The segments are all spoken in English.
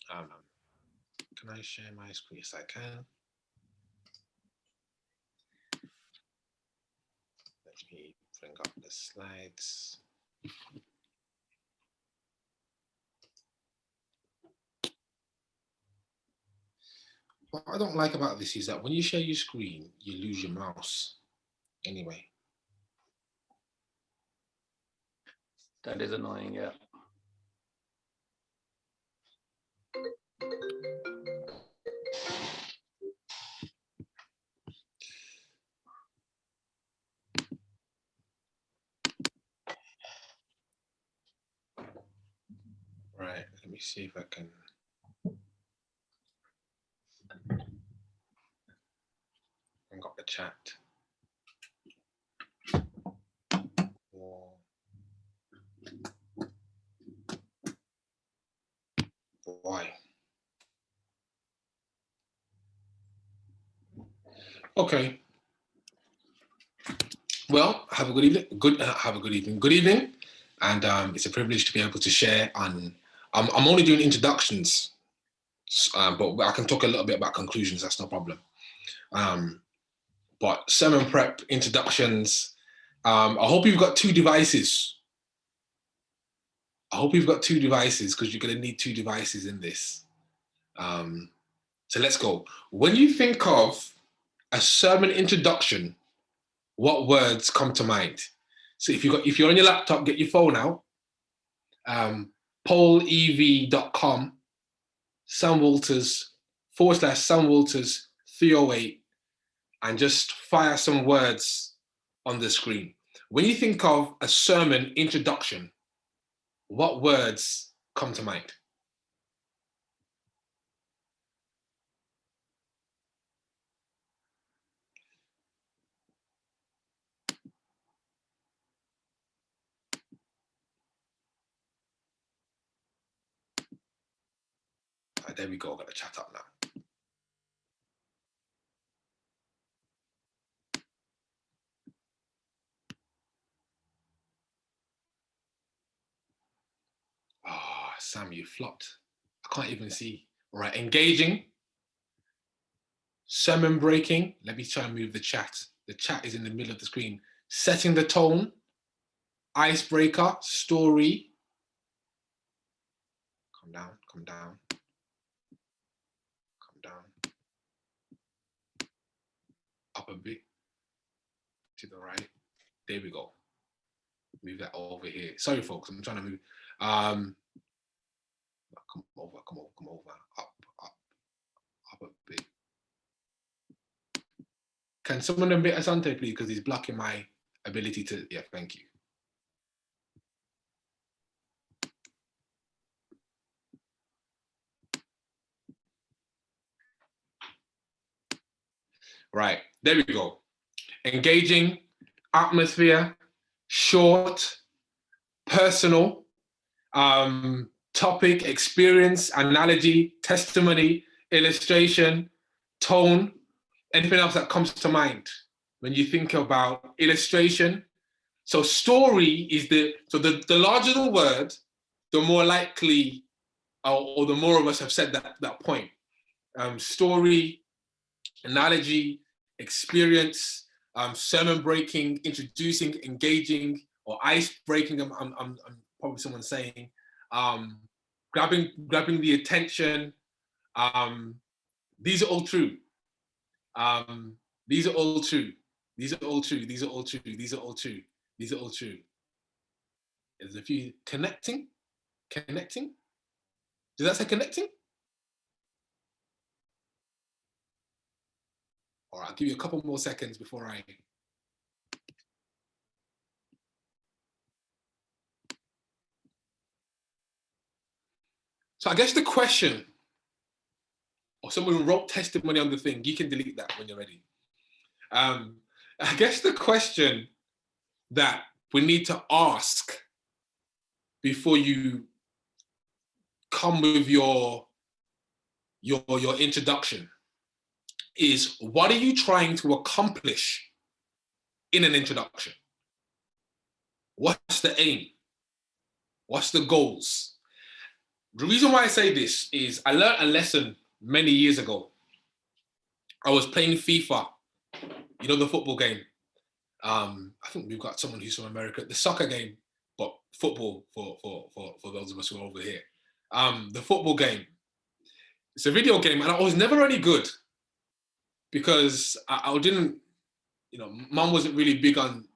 Can I share my screen? Yes, I can. Let me bring up the slides. What I don't like about this is that when you share your screen, you lose your mouse. Anyway. That is annoying, yeah. Right, let me see if I can. Bring up the chat. Why? Okay. Well, have a good evening. Have a good evening. Good evening, and it's a privilege to be able to share. On I'm only doing introductions, but I can talk a little bit about conclusions. That's no problem. But sermon prep introductions. I hope you've got two devices. I hope you've got two devices because you're going to need two devices in this. So let's go. When you think of a sermon introduction, what words come to mind? So if you're on your laptop, get your phone out. Pollev.com, Sam Walters /Sam Walters 308, and just fire some words on the screen. When you think of a sermon introduction, what words come to mind? Right, there we go, got the chat up now. Oh, Sam, you flopped. I can't even see. All right, engaging, sermon breaking. Let me try and move the chat. The chat is in the middle of the screen. Setting the tone, icebreaker, story. Come down, come down. Come down. Up a bit to the right. There we go. Move that over here. Sorry, folks, I'm trying to move. Come over, come over, come over. Up a bit. Can someone a bit Asante, please? Because he's blocking my ability to. Yeah, thank you. Right, there we go. Engaging, atmosphere, short, personal, topic, experience, analogy, testimony, illustration, tone, anything else that comes to mind when you think about illustration. So story is the larger the word, the more likely, or the more of us have said that point. Story, analogy, experience, sermon breaking, introducing, engaging, or ice breaking. I'm probably someone saying, grabbing the attention. These are all true. These are all true. These are all true. These are all true. These are all true. These are all true. There's a few connecting. Does that say connecting? All right, I'll give you a couple more seconds before I. So I guess the question, or someone who wrote testimony on the thing, you can delete that when you're ready. I guess the question that we need to ask before you come with your introduction is, what are you trying to accomplish in an introduction? What's the aim? What's the goals? The reason why I say this is I learned a lesson many years ago. I was playing FIFA, you know, the football game. I think we've got someone who's from America, the soccer game, but football for those of us who are over here. The football game. It's a video game, and I was never any good because I didn't, you know, mum wasn't really big on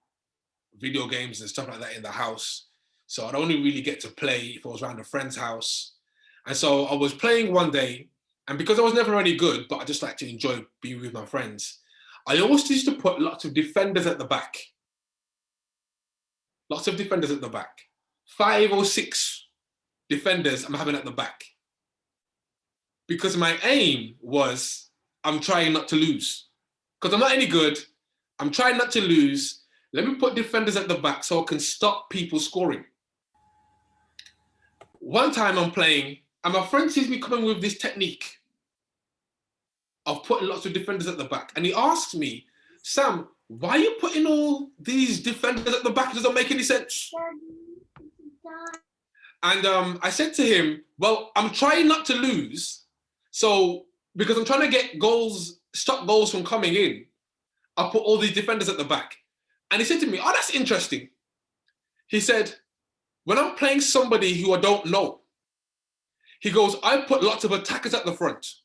video games and stuff like that in the house. So I'd only really get to play if I was around a friend's house. And so I was playing one day, and because I was never any good, but I just like to enjoy being with my friends, I always used to put lots of defenders at the back. Lots of defenders at the back. 5 or 6 defenders I'm having at the back. Because my aim was, I'm trying not to lose. Because I'm not any good, I'm trying not to lose. Let me put defenders at the back so I can stop people scoring. One time I'm playing, and my friend sees me coming with this technique of putting lots of defenders at the back. And he asks me, Sam, why are you putting all these defenders at the back? It doesn't make any sense. And I said to him, well, I'm trying not to lose. So, because I'm trying to get goals, stop goals from coming in, I put all these defenders at the back. And he said to me, oh, that's interesting. He said, when I'm playing somebody who I don't know, he goes, I put lots of attackers at the front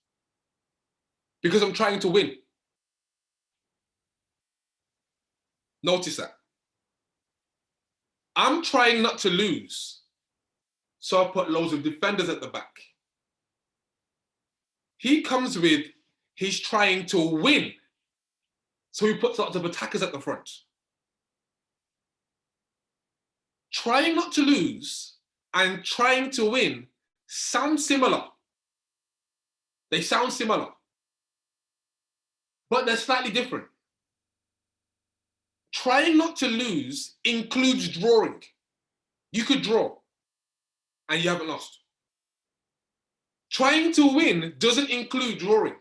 because I'm trying to win. Notice that. I'm trying not to lose, so I put loads of defenders at the back. He comes with, he's trying to win, so he puts lots of attackers at the front. Trying not to lose and trying to win sound similar. They sound similar, but they're slightly different. Trying not to lose includes drawing. You could draw and you haven't lost. Trying to win doesn't include drawing.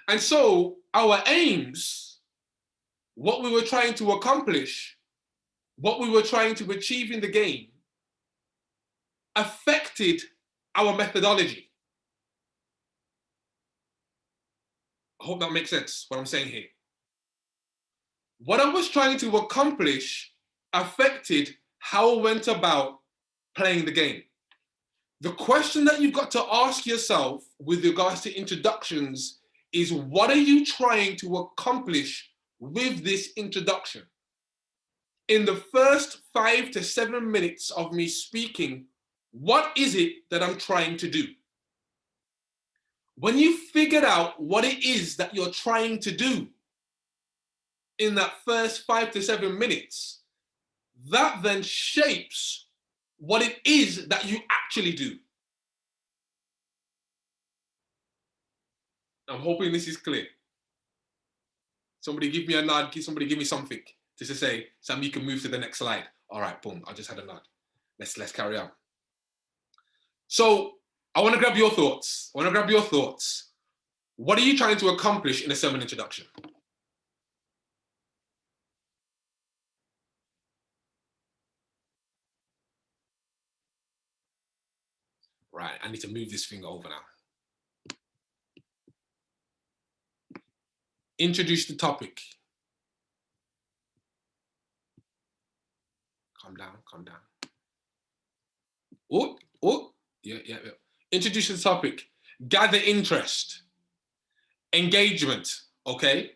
And so our aims, what we were trying to accomplish, what we were trying to achieve in the game, affected our methodology. I hope that makes sense, what I'm saying here. What I was trying to accomplish affected how I went about playing the game. The question that you've got to ask yourself with regards to introductions is, what are you trying to accomplish with this introduction? In the first 5 to 7 minutes of me speaking, what is it that I'm trying to do? When you figured out what it is that you're trying to do in that first 5 to 7 minutes, that then shapes what it is that you actually do. I'm hoping this is clear. Somebody give me a nod, somebody give me something just to say, Sam, you can move to the next slide. All right, boom, I just had a nod. Let's carry on. So I want to grab your thoughts. What are you trying to accomplish in a sermon introduction? Right, I need to move this thing over now. Introduce the topic. Calm down. Yeah. Introduce the topic. Gather interest. Engagement, okay?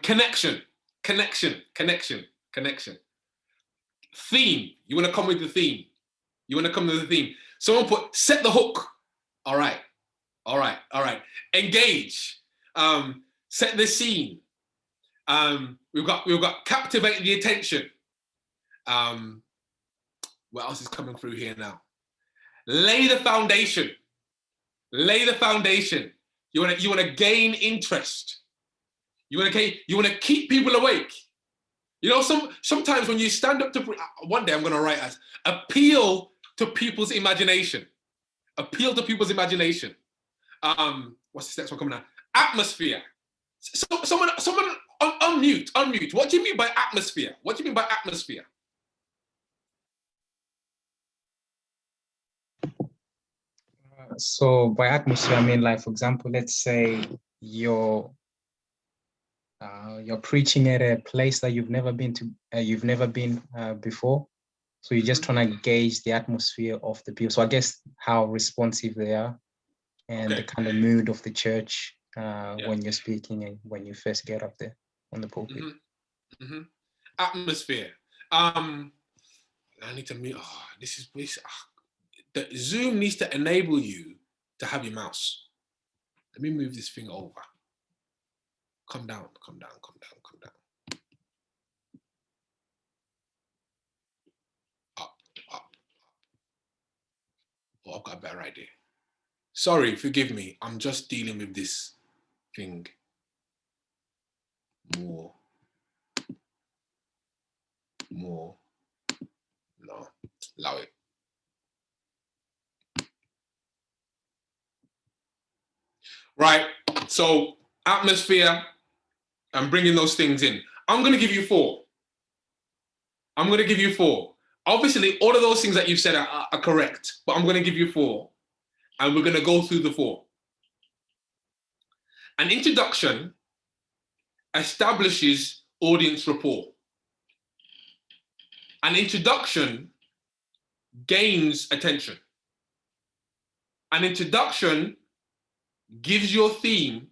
Connection. Theme. You want to come with the theme. Someone put, set the hook. All right. Engage. Set the scene. We've got captivate the attention. What else is coming through here now? Lay the foundation. You want to gain interest. You want to keep people awake. You know, sometimes when you stand up to, one day I'm going to write as appeal to people's imagination. What's this next one coming out? Atmosphere. Someone unmute. What do you mean by atmosphere? So by atmosphere, I mean, like, for example, let's say you're preaching at a place that you've never been to, before. So you're just trying to gauge the atmosphere of the people. So I guess how responsive they are and the kind of mood of the church when you're speaking and when you first get up there on the pulpit. Atmosphere. I need to mute. Oh, this. The Zoom needs to enable you to have your mouse. Let me move this thing over. Come down. Up. Oh, I've got a better idea. Sorry, forgive me. I'm just dealing with this thing more. No, allow it. Right, so atmosphere and bringing those things in. I'm going to give you four. Obviously, all of those things that you've said are correct, but I'm going to give you four. And we're going to go through the four. An introduction establishes audience rapport. An introduction gains attention. An introduction gives your theme,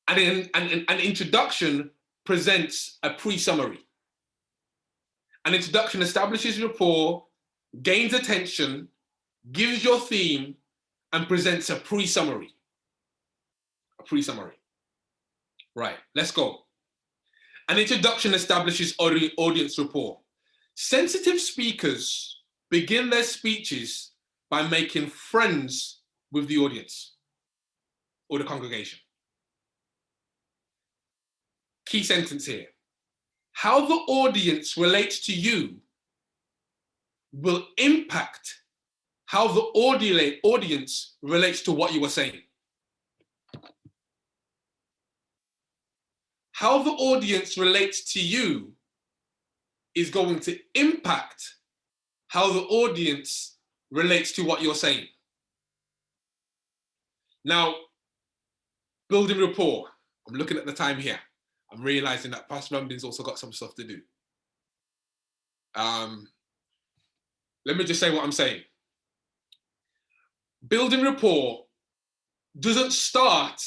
and an introduction presents a pre-summary. An introduction establishes rapport, gains attention, gives your theme, and presents a pre-summary. Right, let's go. An introduction establishes audience rapport. Sensitive speakers begin their speeches by making friends with the audience or the congregation. Key sentence here. How the audience relates to you will impact how the audience relates to what you are saying. How the audience relates to you is going to impact how the audience relates to what you're saying. Now, building rapport. I'm looking at the time here. I'm realizing that Pastor Ramdin's also got some stuff to do. Let me just say what I'm saying. Building rapport doesn't start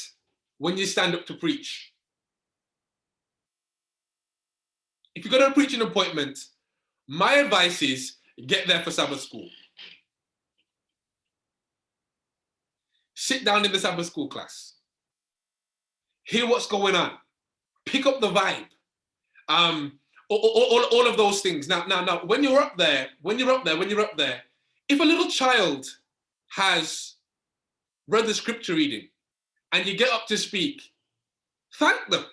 when you stand up to preach. If you go to a preaching appointment, my advice is get there for Sabbath school. Sit down in the Sabbath school class. Hear what's going on. Pick up the vibe. All of those things. Now, when you're up there, if a little child has read the scripture reading and you get up to speak, thank them.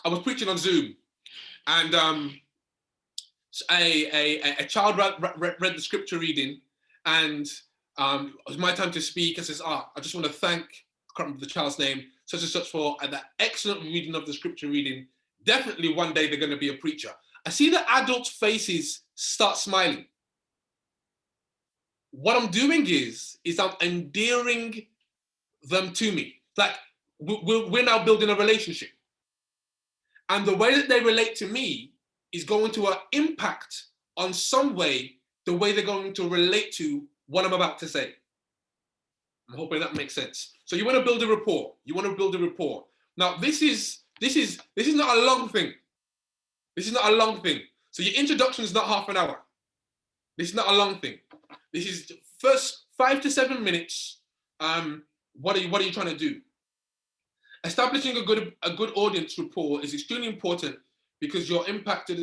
I was preaching on Zoom, and a child read the scripture reading, and it was my time to speak. I says, I just want to thank, I can't remember the child's name, such and such, for that excellent reading of the scripture reading. Definitely one day they're going to be a preacher. I see the adults' faces start smiling. What I'm doing is I'm endearing them to me. Like, we're now building a relationship. And the way that they relate to me is going to impact on some way the way they're going to relate to what I'm about to say. I'm hoping that makes sense. So you want to build a rapport. Now, this is not a long thing. So your introduction is not half an hour. This is not a long thing. This is the first 5 to 7 minutes. What are you trying to do? Establishing a good audience rapport is extremely important because you're impacted.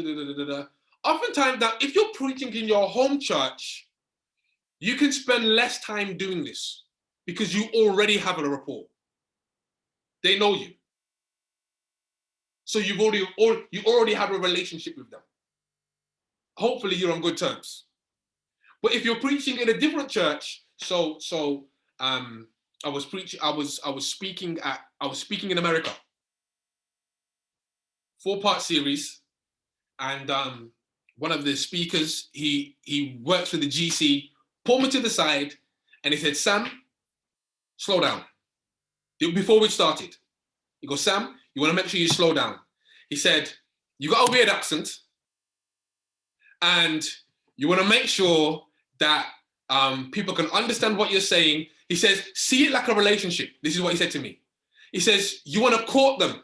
Oftentimes, now, if you're preaching in your home church, you can spend less time doing this because you already have a rapport. They know you. So you already have a relationship with them. Hopefully you're on good terms. But if you're preaching in a different church, I was speaking in America. 4-part series, and one of the speakers, he works for the GC, pulled me to the side And he said, Sam, slow down. Before we started, he goes, Sam, you want to make sure you slow down. He said, you got a weird accent, and you want to make sure that people can understand what you're saying. He says, see it like a relationship. This is what he said to me. He says, you want to court them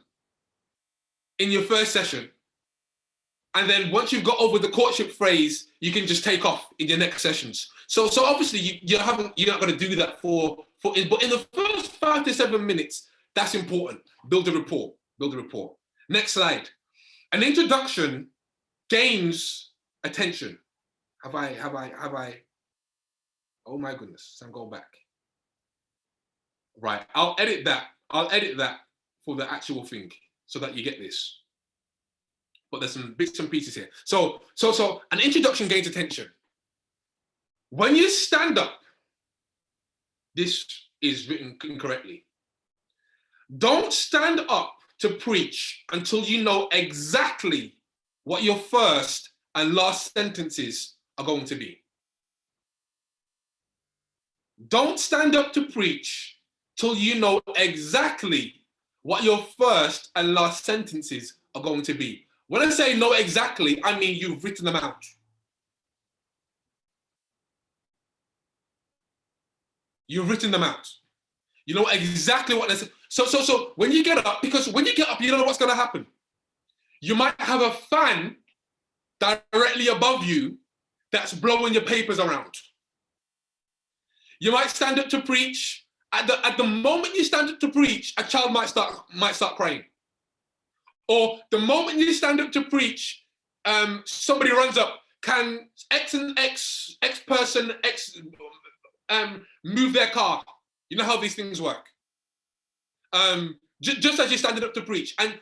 in your first session. And then once you've got over the courtship phase, you can just take off in your next sessions. So obviously you're not going to do that but in the first 5 to 7 minutes, that's important. Build a rapport. Next slide. An introduction gains attention. Have I? Oh my goodness, Sam, go back. Right, I'll edit that for the actual thing so that you get this. But there's some bits and pieces here. So an introduction gains attention. When you stand up, this is written incorrectly. Don't stand up to preach until you know exactly what your first and last sentences are going to be. Don't stand up to preach till you know exactly what your first and last sentences are going to be. When I say know exactly, I mean you've written them out. You've written them out. You know exactly what they're saying. So when you get up, because when you get up, you don't know what's going to happen. You might have a fan directly above you that's blowing your papers around. You might stand up to preach. At the moment you stand up to preach, a child might start crying. Or the moment you stand up to preach, somebody runs up. Can X and X person move their car? You know how these things work. Just as you're standing up to preach, and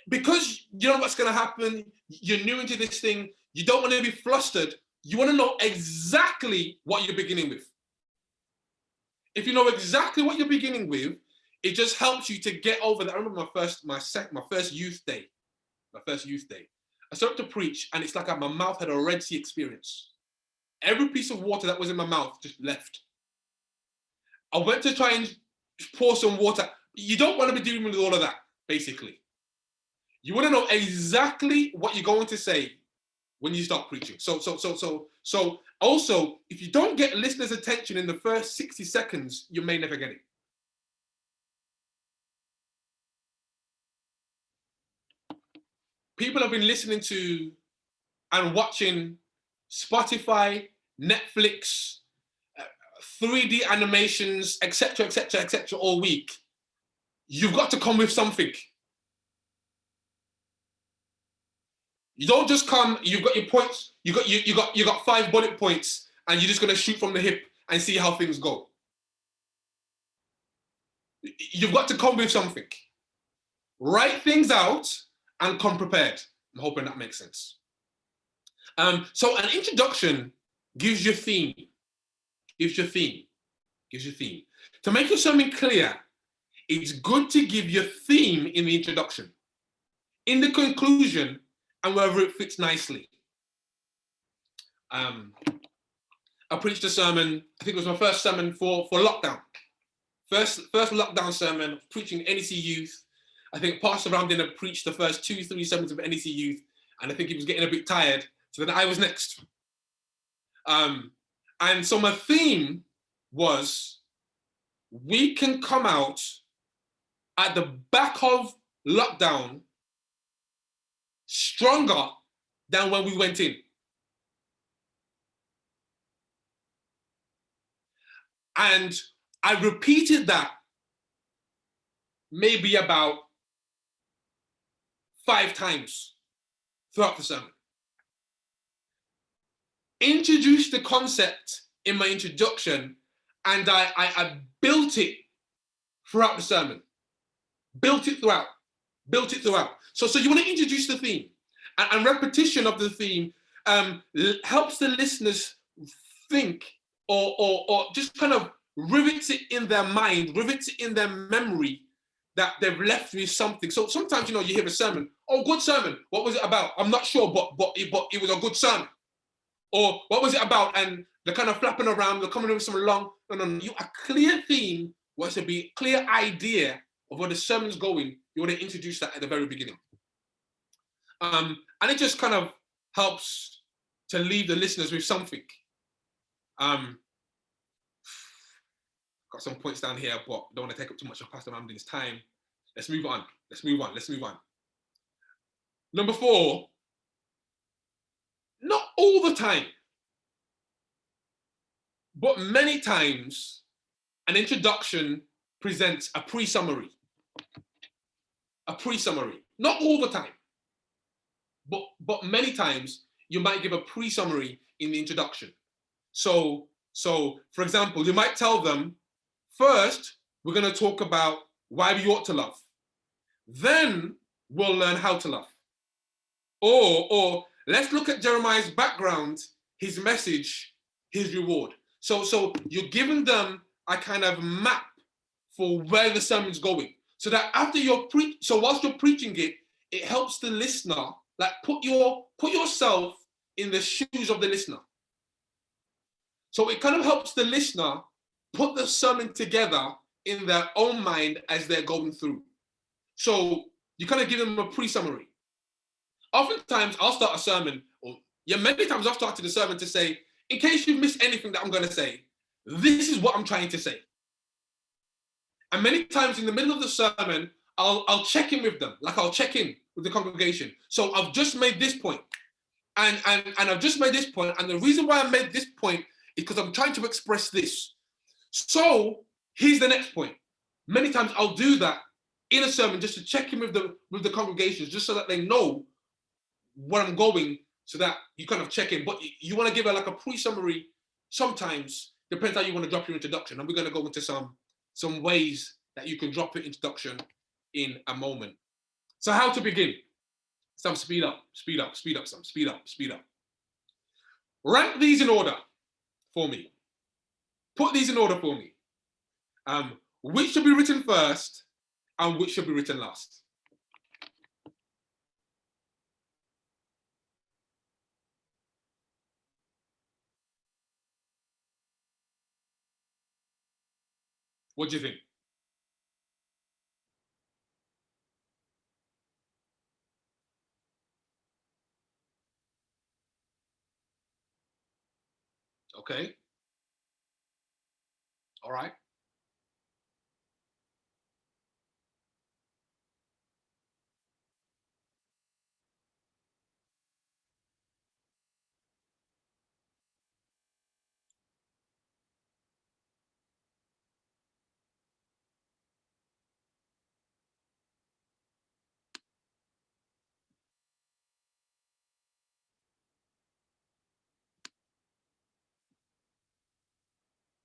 because you know what's going to happen, you're new into this thing. You don't want to be flustered. You want to know exactly what you're beginning with. If you know exactly what you're beginning with, it just helps you to get over that. I remember my first youth day. I started to preach, and it's like my mouth had a Red Sea experience. Every piece of water that was in my mouth just left. I went to try and pour some water. You don't want to be dealing with all of that, basically. You want to know exactly what you're going to say when you start preaching. So also, if you don't get listeners' attention in the first 60 seconds, you may never get it. People have been listening to and watching Spotify, Netflix, 3D animations, etc., all week. You've got to come with something. You don't just come. You've got your points. You got 5 bullet points, and you're just gonna shoot from the hip and see how things go. You've got to come with something. Write things out and come prepared. I'm hoping that makes sense. So an introduction gives you theme. Gives you theme. To make your sermon clear, it's good to give your theme in the introduction, in the conclusion, and wherever it fits nicely. I preached a sermon, I think it was my first sermon for lockdown. First lockdown sermon, preaching NECyouth. I think Pastor Ramdin had preached the first 2-3 sermons of NECyouth, and I think he was getting a bit tired, so then I was next. And so my theme was, we can come out at the back of lockdown stronger than when we went in. And I repeated that maybe about 5 times throughout the sermon. Introduced the concept in my introduction, and I built it throughout the sermon. Built it throughout. So you want to introduce the theme, and repetition of the theme helps the listeners think, or just kind of rivets it in their mind, rivets it in their memory, that they've left with something. So sometimes, you hear a sermon, oh, good sermon. What was it about? I'm not sure, but it was a good sermon. Or what was it about? And they're kind of flapping around, they're coming up with some long, no, you a clear theme, what should be a clear idea of where the sermon's going, you want to introduce that at the very beginning. And it just kind of helps to leave the listeners with something. Got some points down here, but don't want to take up too much of Pastor Ramdin's time. Let's move on. Number 4, not all the time, but many times, an introduction presents a pre-summary. Not all the time, but many times you might give a pre-summary in the introduction. So for example, you might tell them, first, we're going to talk about why we ought to love. Then we'll learn how to love. Or let's look at Jeremiah's background, his message, his reward. So you're giving them a kind of map for where the sermon's going. So that after whilst you're preaching it, it helps the listener, like put yourself in the shoes of the listener. So it kind of helps the listener put the sermon together in their own mind as they're going through. So you kind of give them a pre-summary. Oftentimes I'll start a sermon, many times I've started a sermon to say, in case you've missed anything that I'm going to say, this is what I'm trying to say. And many times in the middle of the sermon, I'll check in with them, like I'll check in with the congregation. So I've just made this point, and I've just made this point, and the reason why I made this point is because I'm trying to express this. So here's the next point. Many times I'll do that in a sermon just to check in with the congregations, just so that they know where I'm going, so that you kind of check in. But you want to give like a pre-summary. Sometimes depends how you want to drop your introduction, and we're going to go into some ways that you can drop your introduction in a moment. So how to begin? Some speed up. Rank these in order for me. Put these in order for me. Which should be written first and which should be written last? What do you think? Okay. All right.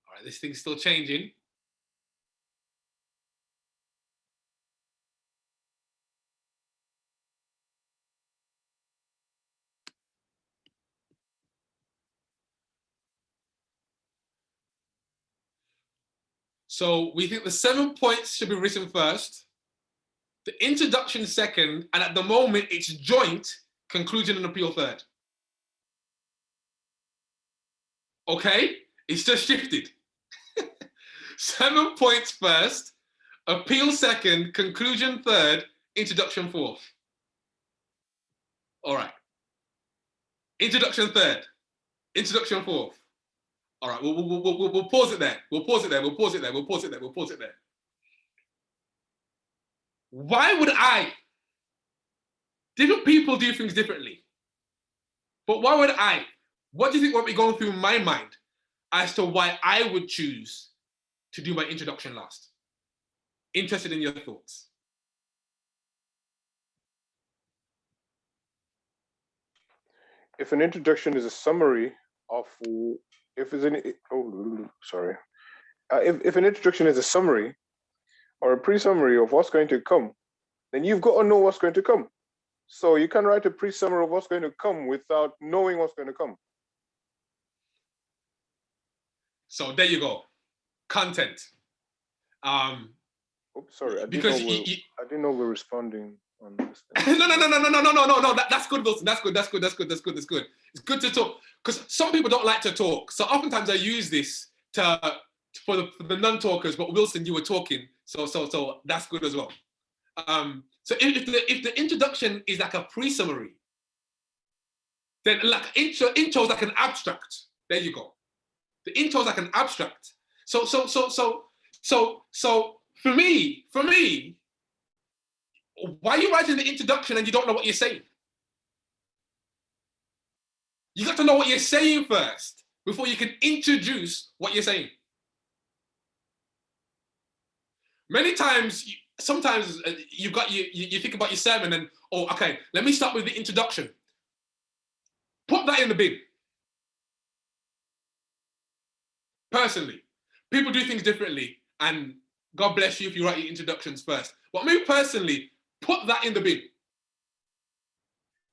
All right, this thing's still changing. So we think the 7 points should be written first, the introduction second, and at the moment it's joint, conclusion and appeal third. Okay, it's just shifted. 7 points first, appeal second, conclusion third, introduction fourth. All right. Introduction third, introduction fourth. All right, we'll pause it there. We'll pause it there. Why would I? Different people do things differently. But why would I? What do you think would be going through my mind as to why I would choose to do my introduction last? Interested in your thoughts. If an introduction is a summary of, if an introduction is a summary or a pre-summary of what's going to come, then you've got to know what's going to come. So you can write a pre-summary of what's going to come without knowing what's going to come. So there you go. Content. Oops, sorry. I didn't know we're responding on this thing. No. That's good, Wilson. That's good. It's good to talk because some people don't like to talk. So oftentimes I use this for the non-talkers. But Wilson, you were talking, so that's good as well. So if the introduction is like a pre-summary, then like intro is like an abstract. There you go. The intro is like an abstract. So for me, why are you writing the introduction and you don't know what you're saying? You got to know what you're saying first before you can introduce what you're saying. Many times, sometimes you think about your sermon and, oh, okay, let me start with the introduction. Put that in the bin. Personally, people do things differently, and God bless you if you write your introductions first. But me personally, put that in the bin.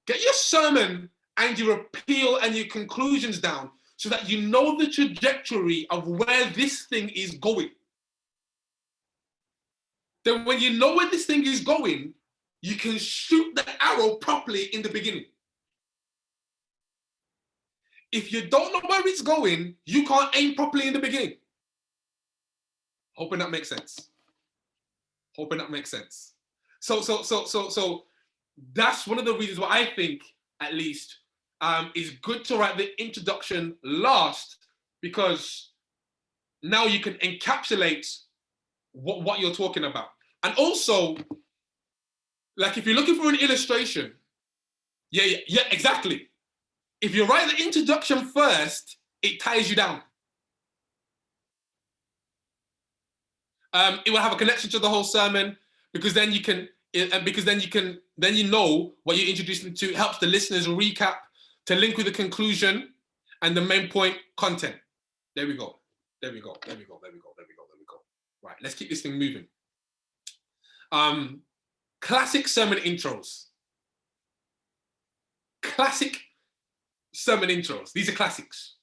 Get your sermon and your appeal and your conclusions down so that you know the trajectory of where this thing is going. Then when you know where this thing is going, you can shoot the arrow properly in the beginning. If you don't know where it's going, you can't aim properly in the beginning. Hoping that makes sense. Hoping that makes sense. So that's one of the reasons why I think, at least, it's good to write the introduction last, because now you can encapsulate what you're talking about. And also, like if you're looking for an illustration, yeah, exactly. If you write the introduction first, it ties you down. It will have a connection to the whole sermon, because then you can, then you know what you're introducing to. It helps the listeners recap, to link with the conclusion and the main point content. There we go. Right, let's keep this thing moving. Classic sermon intros. Classic sermon intros. These are classics.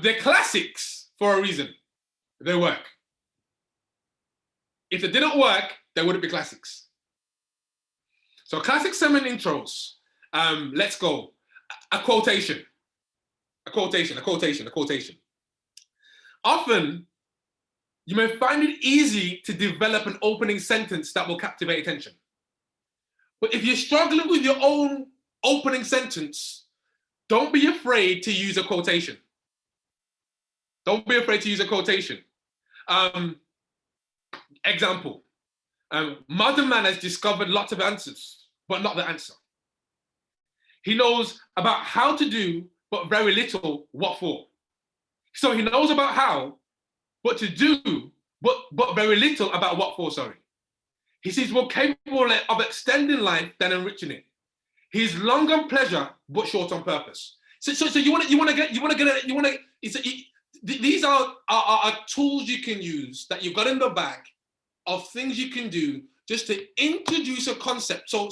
They're classics for a reason. They work. If they didn't work, they wouldn't be classics. So classic sermon intros. Let's go. A quotation. Often, you may find it easy to develop an opening sentence that will captivate attention. But if you're struggling with your own opening sentence, don't be afraid to use a quotation. Example. Modern man has discovered lots of answers, but not the answer. He knows about how to do, but very little what for. So he knows about how, but to do, but very little about what for, sorry. He sees more capable of extending life than enriching it. He's long on pleasure, but short on purpose. So these are tools you can use that you've got in the bag of things you can do just to introduce a concept. So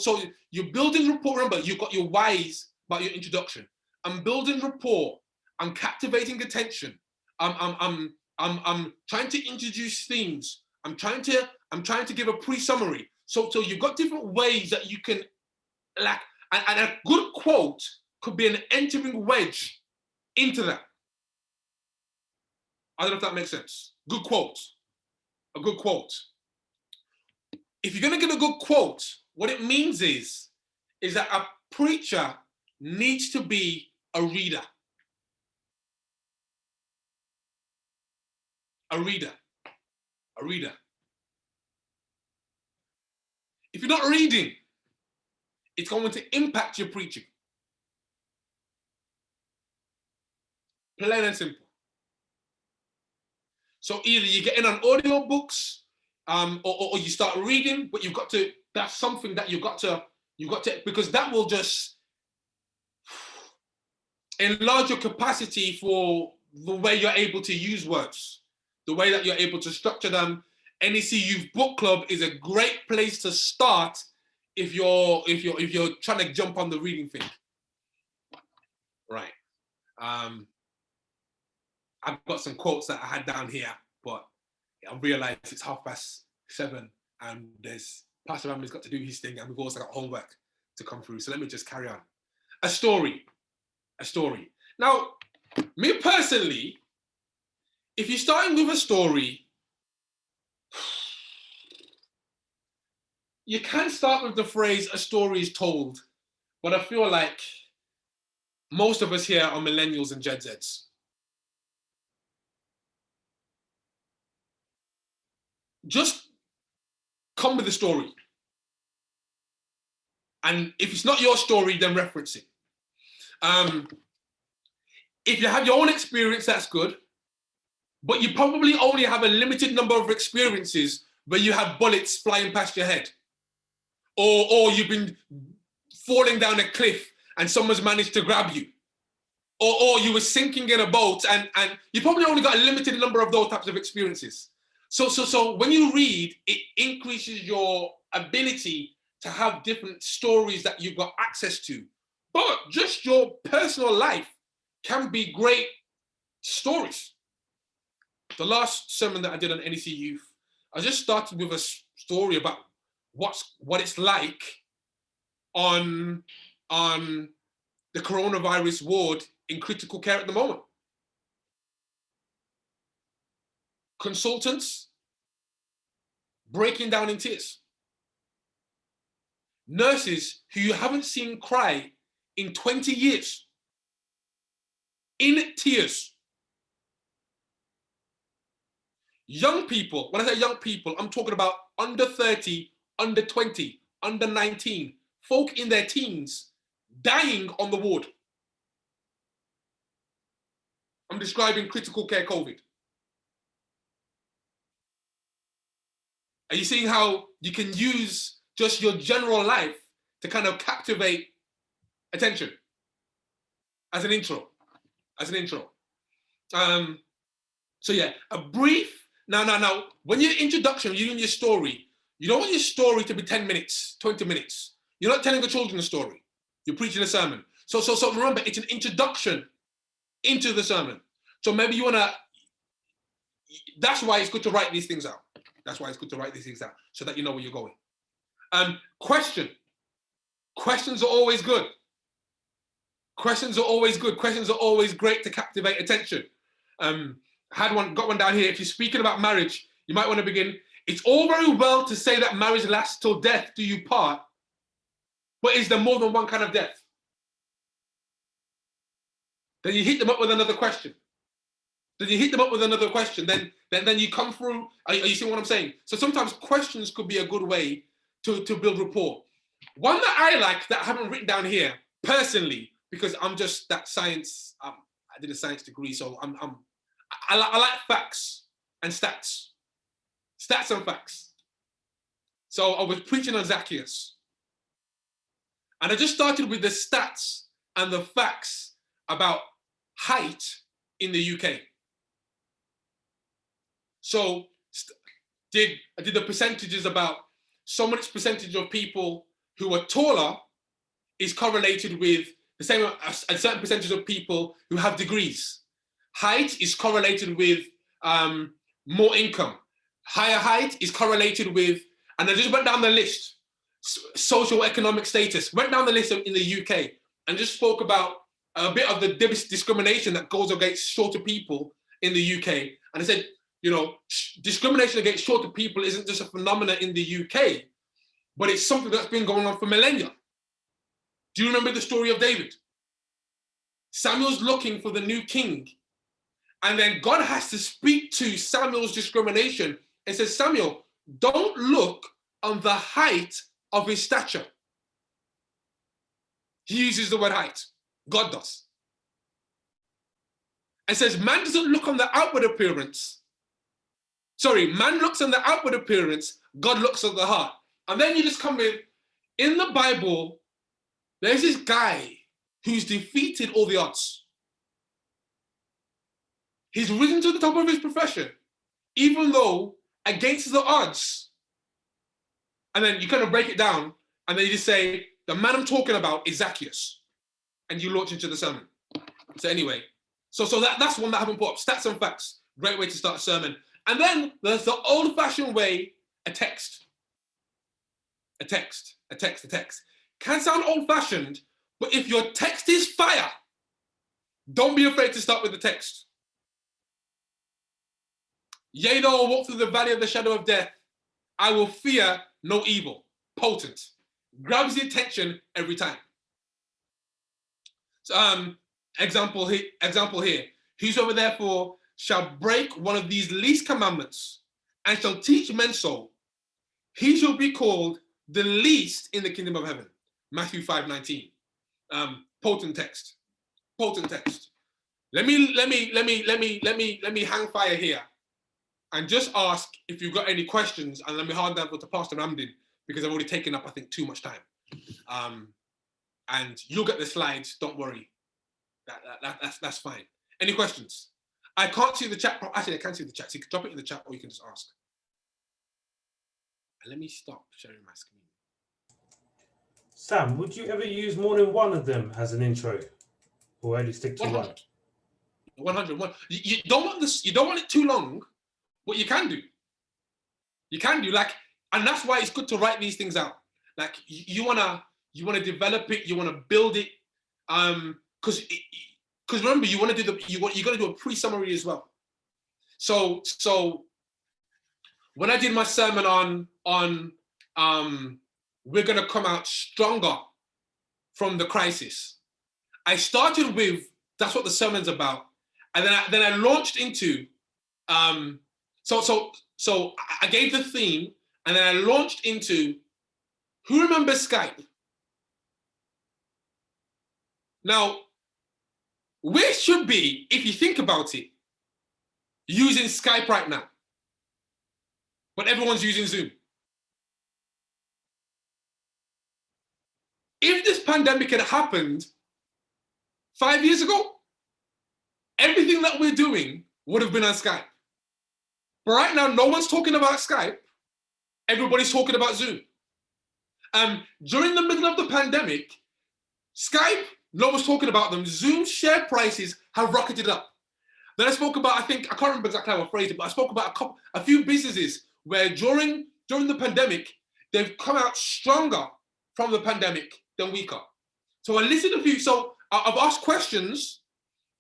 you're building rapport. Remember, you've got your whys about your introduction. I'm building rapport. I'm captivating attention. I'm trying to introduce themes. I'm trying to give a pre-summary. So you've got different ways that you can, like, and a good quote could be an entering wedge into that. I don't know if that makes sense. Good quote. A good quote. If you're going to give a good quote, what it means is that a preacher needs to be a reader. A reader. If you're not reading, it's going to impact your preaching. Plain and simple. So either you get in on audio books, or you start reading, but that's something that you've got to, because that will just enlarge your capacity for the way you're able to use words, the way that you're able to structure them. NECyouth book club is a great place to start if you're trying to jump on the reading thing. Right. I've got some quotes that I had down here, but I realized it's 7:30 and Pastor Ramdin's got to do his thing, and we've also got homework to come through. So let me just carry on. A story. a story. Now, me personally, if you're starting with a story, you can start with the phrase, a story is told, but I feel like most of us here are millennials and Gen Zs. Just come with a story. And if it's not your story, then reference it. If you have your own experience, that's good. But you probably only have a limited number of experiences where you have bullets flying past your head. Or you've been falling down a cliff and someone's managed to grab you. Or you were sinking in a boat and you probably only got a limited number of those types of experiences. So when you read, it increases your ability to have different stories that you've got access to. But just your personal life can be great stories. The last sermon that I did on NECyouth, I just started with a story about what it's like on the coronavirus ward in critical care at the moment. Consultants breaking down in tears. Nurses who you haven't seen cry in 20 years. In tears. Young people, when I say young people, I'm talking about under 30, under 20, under 19, folk in their teens dying on the ward. I'm describing critical care COVID. Are you seeing how you can use just your general life to kind of captivate attention as an intro? So yeah, a brief, now, when your introduction, you're doing your story, you don't want your story to be 10 minutes, 20 minutes. You're not telling a children's story. You're preaching a sermon. So remember, it's an introduction into the sermon. So maybe you wanna, that's why it's good to write these things out. So that you know where you're going. Questions are always good. Questions are always great to captivate attention. Got one down here. If you're speaking about marriage, you might want to begin. It's all very well to say that marriage lasts till death do you part, but is there more than one kind of death? Then you hit them up with another question. Then you come through. Are you seeing what I'm saying? So sometimes questions could be a good way to build rapport. One that I like that I haven't written down here personally, because I'm just that science. I did a science degree, so I like facts and stats. Stats and facts. So I was preaching on Zacchaeus. And I just started with the stats and the facts about height in the UK. So I did the percentages about so much percentage of people who are taller is correlated with the same, a certain percentage of people who have degrees. Height is correlated with more income. Higher height is correlated with, and I just went down the list, social economic status, went down the list in the UK and just spoke about a bit of the discrimination that goes against shorter people in the UK. And I said, you know, discrimination against shorter people isn't just a phenomenon in the UK, but it's something that's been going on for millennia. Do you remember the story of David? Samuel's looking for the new king. And then God has to speak to Samuel's discrimination and says, Samuel, don't look on the height of his stature. He uses the word height. God does. And says, man doesn't look on the outward appearance. Sorry, man looks on the outward appearance, God looks at the heart. And then you just come with, in the Bible, there's this guy who's defeated all the odds. He's risen to the top of his profession, even though against the odds. And then you kind of break it down, and then you just say, the man I'm talking about is Zacchaeus. And you launch into the sermon. So anyway, so that's one that I haven't put up. Stats and facts, great way to start a sermon. And then there's the old-fashioned way, a text. A text. Can sound old-fashioned, but if your text is fire, Don't be afraid to start with the text. Yea, though I walk through the valley of the shadow of death, I will fear no evil. Potent. Grabs the attention every time. So, example here. Whosoever therefore shall break one of these least commandments and shall teach men so, he shall be called the least in the kingdom of heaven. Matthew 5:19. Potent text. Potent text. Let me hang fire here and just ask if you've got any questions, and let me hand over to Pastor Ramdin because I've already taken up, I think, too much time. And you'll get the slides, don't worry. That's fine. Any questions? I can't see the chat. Actually, I can see the chat. So you can drop it in the chat or you can just ask. And let me stop sharing my screen. Sam, would you ever use more than one of them as an intro? Or only stick to 100. one? 100. You don't want this, you don't want it too long, but you can do. You can do, like, and that's why it's good to write these things out. Like you wanna develop it, you wanna build it. Because remember, you want to do you're gonna do a pre-summary as well. So when I did my sermon on we're gonna come out stronger from the crisis, I started with that's what the sermon's about, and then I launched into so I gave the theme, and then I launched into who remembers Skype? Now, we should be, if you think about it, using Skype right now, but everyone's using Zoom. If this pandemic had happened 5 years ago, everything that we're doing would have been on Skype. But right now, no one's talking about Skype. Everybody's talking about Zoom. During the middle of the pandemic, Skype, no one's talking about them. Zoom share prices have rocketed up. Then I spoke about, I can't remember exactly how I phrased it, but I spoke about a few businesses where during the pandemic, they've come out stronger from the pandemic than weaker. So I listed a few, so I've asked questions,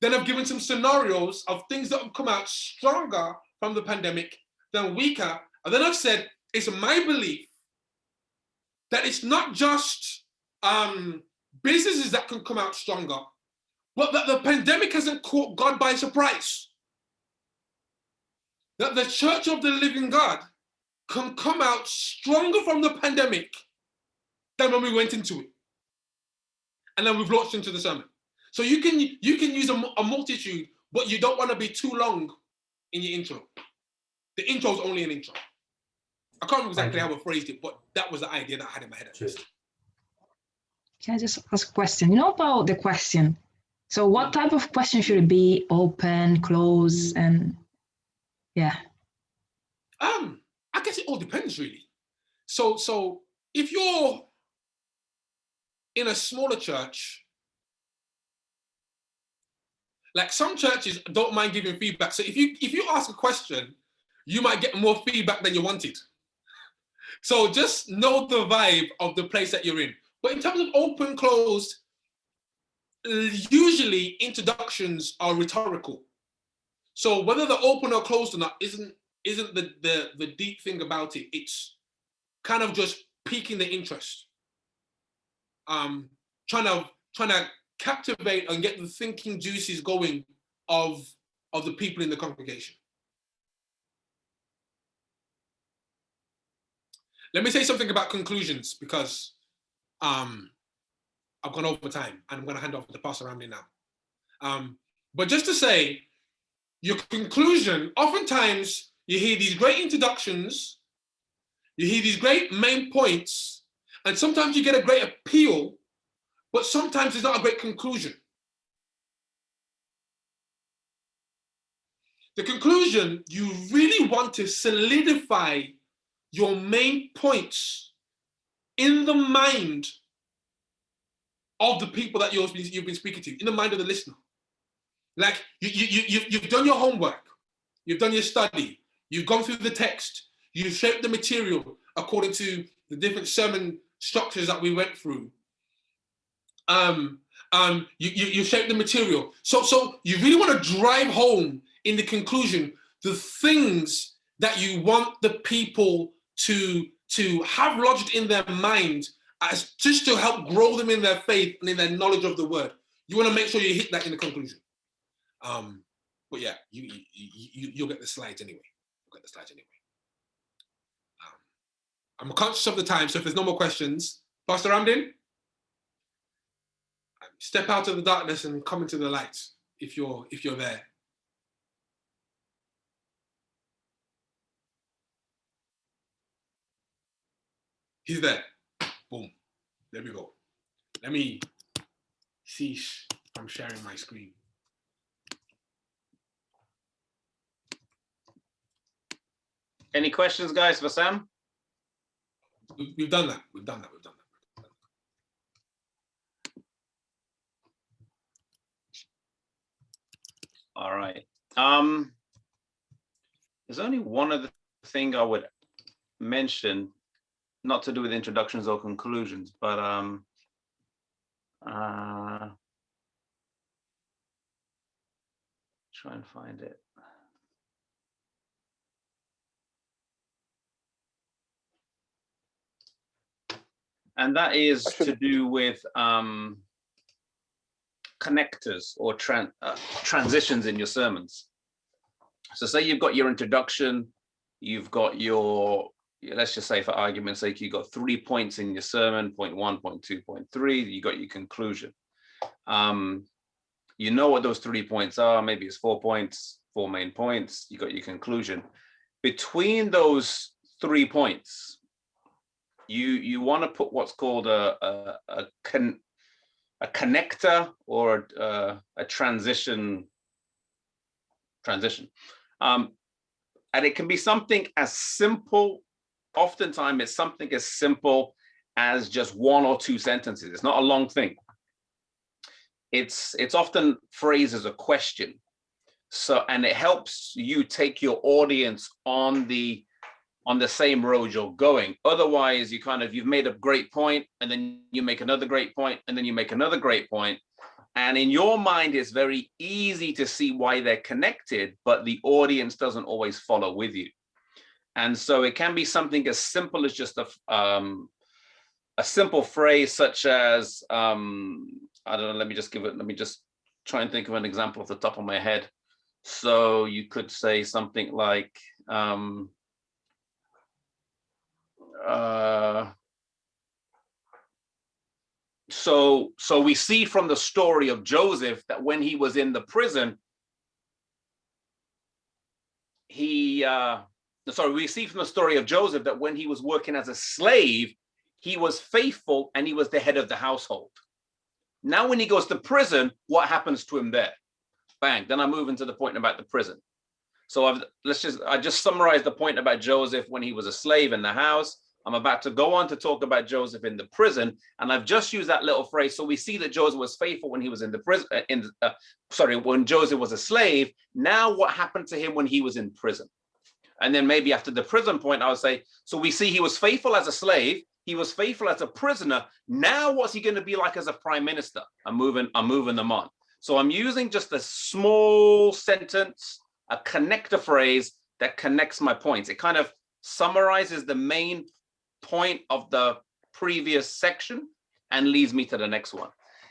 then I've given some scenarios of things that have come out stronger from the pandemic than weaker. And then I've said, it's my belief that it's not just businesses that can come out stronger, but that the pandemic hasn't caught God by surprise. That the Church of the Living God can come out stronger from the pandemic than when we went into it. And then we've launched into the sermon. So you can use a multitude, but you don't want to be too long in your intro. The intro is only an intro. I can't remember exactly how I phrased it, but that was the idea that I had in my head. Can I just ask a question? You know about the question. So what type of question should it be? Open, close, and yeah. I guess it all depends really. So if you're in a smaller church, like some churches don't mind giving feedback. So if you ask a question, you might get more feedback than you wanted. So just know the vibe of the place that you're in. But in terms of open, closed, usually introductions are rhetorical. So whether they're open or closed or not isn't the deep thing about it. It's kind of just piquing the interest. Trying to captivate and get the thinking juices going of the people in the congregation. Let me say something about conclusions because I've gone over time and I'm going to hand over to Pastor Ramdin now. But just to say, your conclusion, oftentimes you hear these great introductions, you hear these great main points, and sometimes you get a great appeal, but sometimes it's not a great conclusion. The conclusion, you really want to solidify your main points in the mind of the people that you've been speaking to, in the mind of the listener. Like you've done your homework, you've done your study, you've gone through the text, you've shaped the material according to the different sermon structures that we went through. And You shape the material. So you really want to drive home in the conclusion the things that you want the people to have lodged in their mind as just to help grow them in their faith and in their knowledge of the word. You want to make sure you hit that in the conclusion. But yeah, you'll get the slides anyway. I'm conscious of the time, so if there's no more questions, Pastor Ramdin, step out of the darkness and come into the light if you're there. He's there. Boom. There we go. Let me cease from sharing my screen. Any questions, guys, for Sam? We've done that. All right. There's only one other thing I would mention, not to do with introductions or conclusions, but try and find it. And that is to do with connectors or transitions in your sermons. So say you've got your introduction, you've got your, let's just say for argument's sake, you've got 3 points in your sermon, point 1, point 2, point 3, you got your conclusion. You know what those 3 points are, maybe it's 4 points, 4 main points, you got your conclusion. Between those 3 points, you want to put what's called a connector or a transition. And it can be something as simple, oftentimes it's something as simple as just 1 or 2 sentences. It's not a long thing. It's often phrased as a question. So, and it helps you take your audience on the same road you're going. Otherwise, you've made a great point, and then you make another great point, and then you make another great point. And in your mind, it's very easy to see why they're connected, but the audience doesn't always follow with you. And so it can be something as simple as just a simple phrase such as, I don't know, let me just try and think of an example off the top of my head. So you could say something like, so we see from the story of Joseph that when he was in the prison, we see from the story of Joseph that when he was working as a slave, he was faithful and he was the head of the household. Now, when he goes to prison, what happens to him there? Bang, then I move into the point about the prison. So I just summarized the point about Joseph when he was a slave in the house. I'm about to go on to talk about Joseph in the prison, and I've just used that little phrase. So we see that Joseph was faithful when he was in the prison. When Joseph was a slave. Now, what happened to him when he was in prison? And then maybe after the prison point, I would say, so we see he was faithful as a slave. He was faithful as a prisoner. Now, what's he going to be like as a prime minister? I'm moving them on. So I'm using just a small sentence, a connector phrase that connects my points. It kind of summarizes the main point of the previous section and leads me to the next one.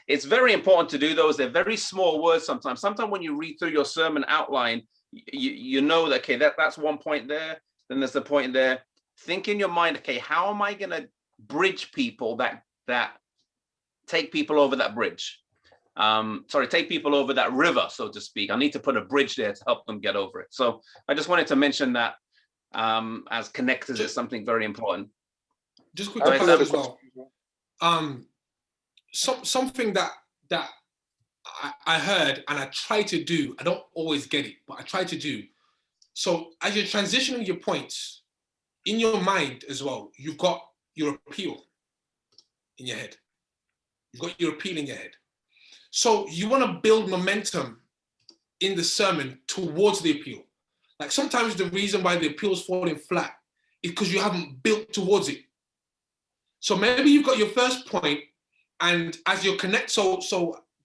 It's very important to do those. They're very small words sometimes. Sometimes when you read through your sermon outline, you know that, okay, that's 1 point there, then there's a point there. Think in your mind, okay, how am I going to bridge people that take people over that bridge? Take people over that river, so to speak. I need to put a bridge there to help them get over it. So I just wanted to mention that as connectors is something very important. Just quick comment as well. Something that I heard and I try to do, I don't always get it, but I try to do. So as you're transitioning your points, in your mind as well, you've got your appeal in your head. You've got your appeal in your head. So you want to build momentum in the sermon towards the appeal. Like sometimes the reason why the appeal is falling flat is because you haven't built towards it. So maybe you've got your first point, and as you connect, so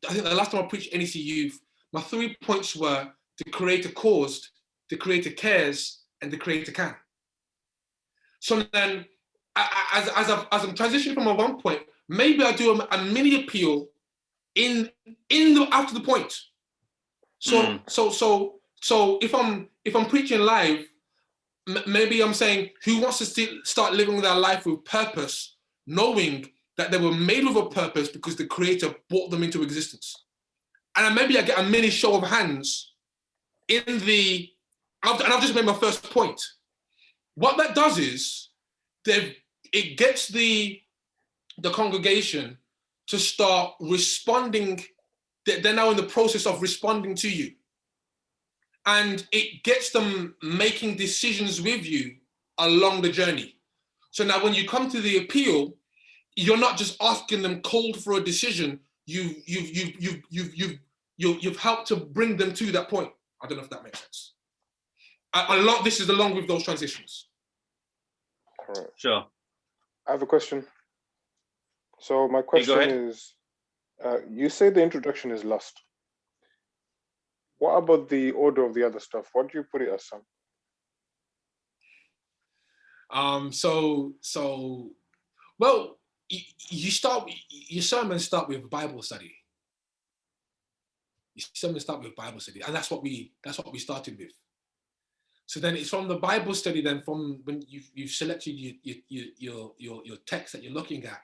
I think the last time I preached NEC Youth, my 3 points were: the creator caused, the creator cares, and the creator can. So then, as I'm transitioning from my 1 point, maybe I do a mini appeal after the point. So if I'm preaching live, maybe I'm saying, who wants to start living their life with purpose, knowing that they were made with a purpose because the creator brought them into existence. And then maybe I get a mini show of hands and I've just made my first point. What that does is it gets the congregation to start responding. They're now in the process of responding to you. And it gets them making decisions with you along the journey. So now when you come to the appeal, you're not just asking them cold for a decision. You've helped to bring them to that point. I don't know if that makes sense. This is along with those transitions. All right. Sure. I have a question. So my question is, you say the introduction is lust. What about the order of the other stuff? What do you put it as, Sam? Well, your sermons start with Bible study. Your sermons start with Bible study, and that's what we started with. So then it's from the Bible study, then from when you've selected your text that you're looking at,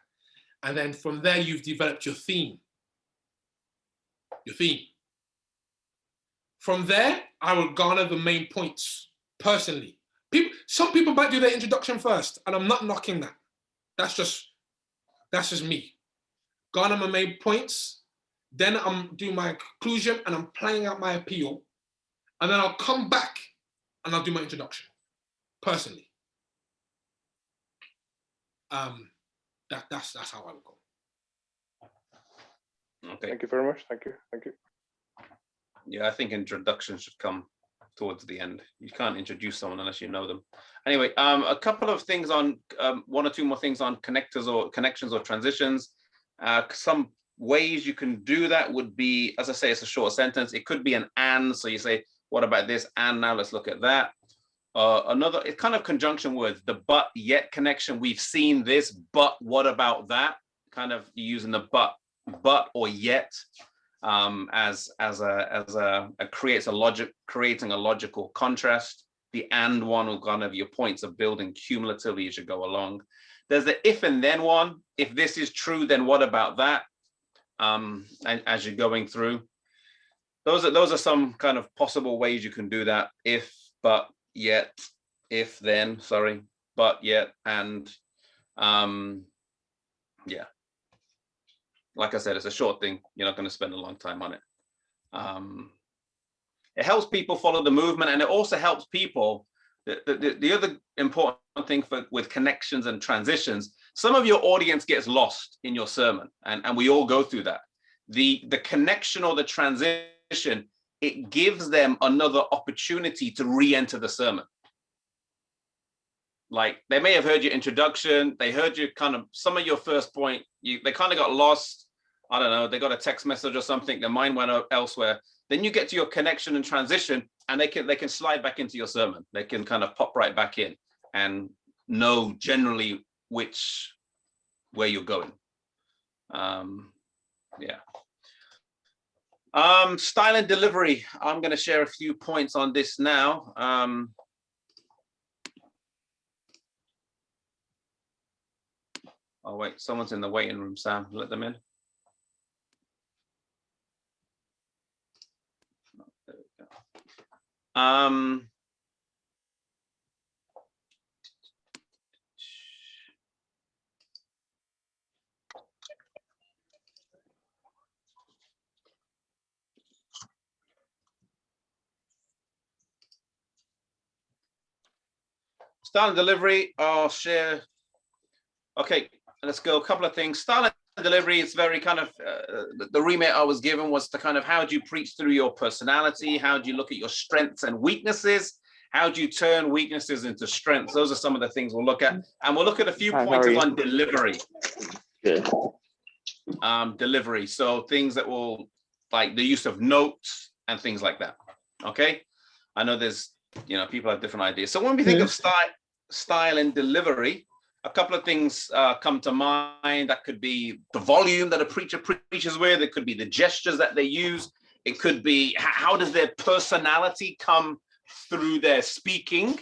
and then from there you've developed your theme. From there, I will garner the main points personally. Some people might do their introduction first, and I'm not knocking that. That's just me. Garner my main points, then I'm doing my conclusion and I'm playing out my appeal, and then I'll come back and I'll do my introduction personally. That's how I would go. Okay. Thank you very much. Thank you. Yeah, I think introduction should come towards the end. You can't introduce someone unless you know them. Anyway, a couple of things on one or two more things on connectors or connections or transitions. Some ways you can do that would be, as I say, it's a short sentence. It could be an and, so you say, what about this? And now let's look at that. Another, it's kind of conjunction words, the but yet connection. We've seen this, but what about that? Kind of using the but or yet as creating a logical contrast. The and one will kind of your points of building cumulatively as you go along. There's the if and then one. If this is true, then what about that? And as you're going through, those are some kind of possible ways you can do that. If, but, yet, if, then, sorry, but, yet, and yeah. Like I said, it's a short thing. You're not going to spend a long time on it. It helps people follow the movement, and it also helps people. The other important thing with connections and transitions, some of your audience gets lost in your sermon, and we all go through that. The connection or the transition, it gives them another opportunity to re-enter the sermon. Like they may have heard your introduction, they heard you kind of some of your first point, they kind of got lost. I don't know, they got a text message or something, their mind went elsewhere. Then you get to your connection and transition, and they can slide back into your sermon. They can kind of pop right back in and know generally where you're going. Yeah. Style and delivery. I'm going to share a few points on this now. Oh wait, someone's in the waiting room, Sam. Let them in. There we go. Style and delivery, I'll share. Okay, let's go. A couple of things. Style and delivery is very kind of, the remit I was given was to kind of, how do you preach through your personality? How do you look at your strengths and weaknesses? How do you turn weaknesses into strengths? Those are some of the things we'll look at. And we'll look at a few pointers on delivery. Good. delivery. So things that will, like the use of notes and things like that. Okay. I know there's, people have different ideas. So when we think of style and delivery, a couple of things come to mind. That could be the volume that a preacher preaches with. It could be the gestures that they use. It could be how does their personality come through their speaking?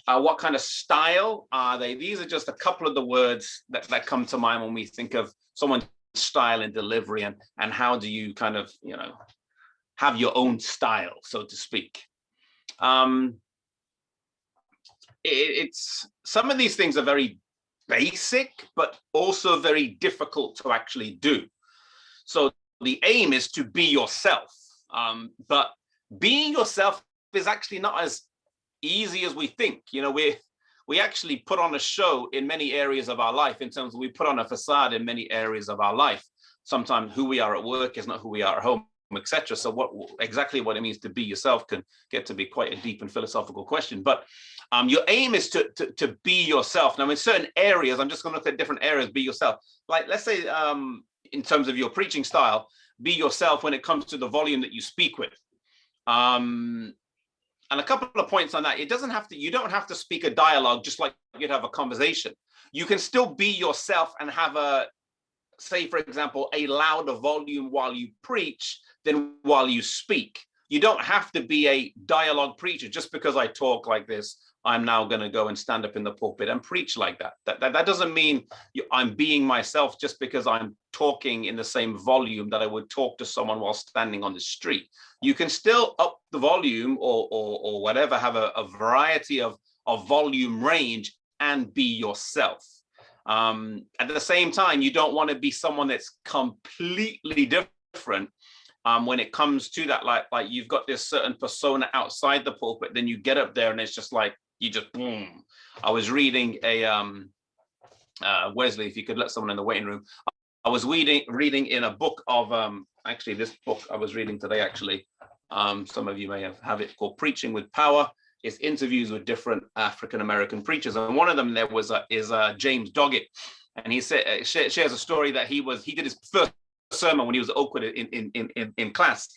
What kind of style are they? These are just a couple of the words that come to mind when we think of someone's style and delivery, and how do you kind of, have your own style, so to speak. It's some of these things are very basic, but also very difficult to actually do. So the aim is to be yourself, but being yourself is actually not as easy as we think. We actually put on a show in many areas of our life, in terms of we put on a facade in many areas of our life. Sometimes who we are at work is not who we are at home, etc. So what it means to be yourself can get to be quite a deep and philosophical question. But your aim is to be yourself. Now, in certain areas, I'm just going to look at different areas. Be yourself. Like, let's say, in terms of your preaching style, be yourself when it comes to the volume that you speak with. And a couple of points on that. You don't have to speak a dialogue just like you'd have a conversation. You can still be yourself and have say, for example, a louder volume while you preach than while you speak. You don't have to be a dialogue preacher. Just because I talk like this, I'm now going to go and stand up in the pulpit and preach like that. That doesn't mean I'm being myself just because I'm talking in the same volume that I would talk to someone while standing on the street. You can still up the volume or whatever, have a variety of volume range and be yourself. At the same time, you don't want to be someone that's completely different. When it comes to that, like you've got this certain persona outside the pulpit, then you get up there and it's just like, you just boom. I was reading Wesley, if you could let someone in the waiting room. I was reading in a book of, actually this book I was reading today, actually. Some of you may have it, called Preaching with Power. It's interviews with different African-American preachers. And one of them there is James Doggett. And he shares a story that he did his first sermon when he was at Oakwood in class.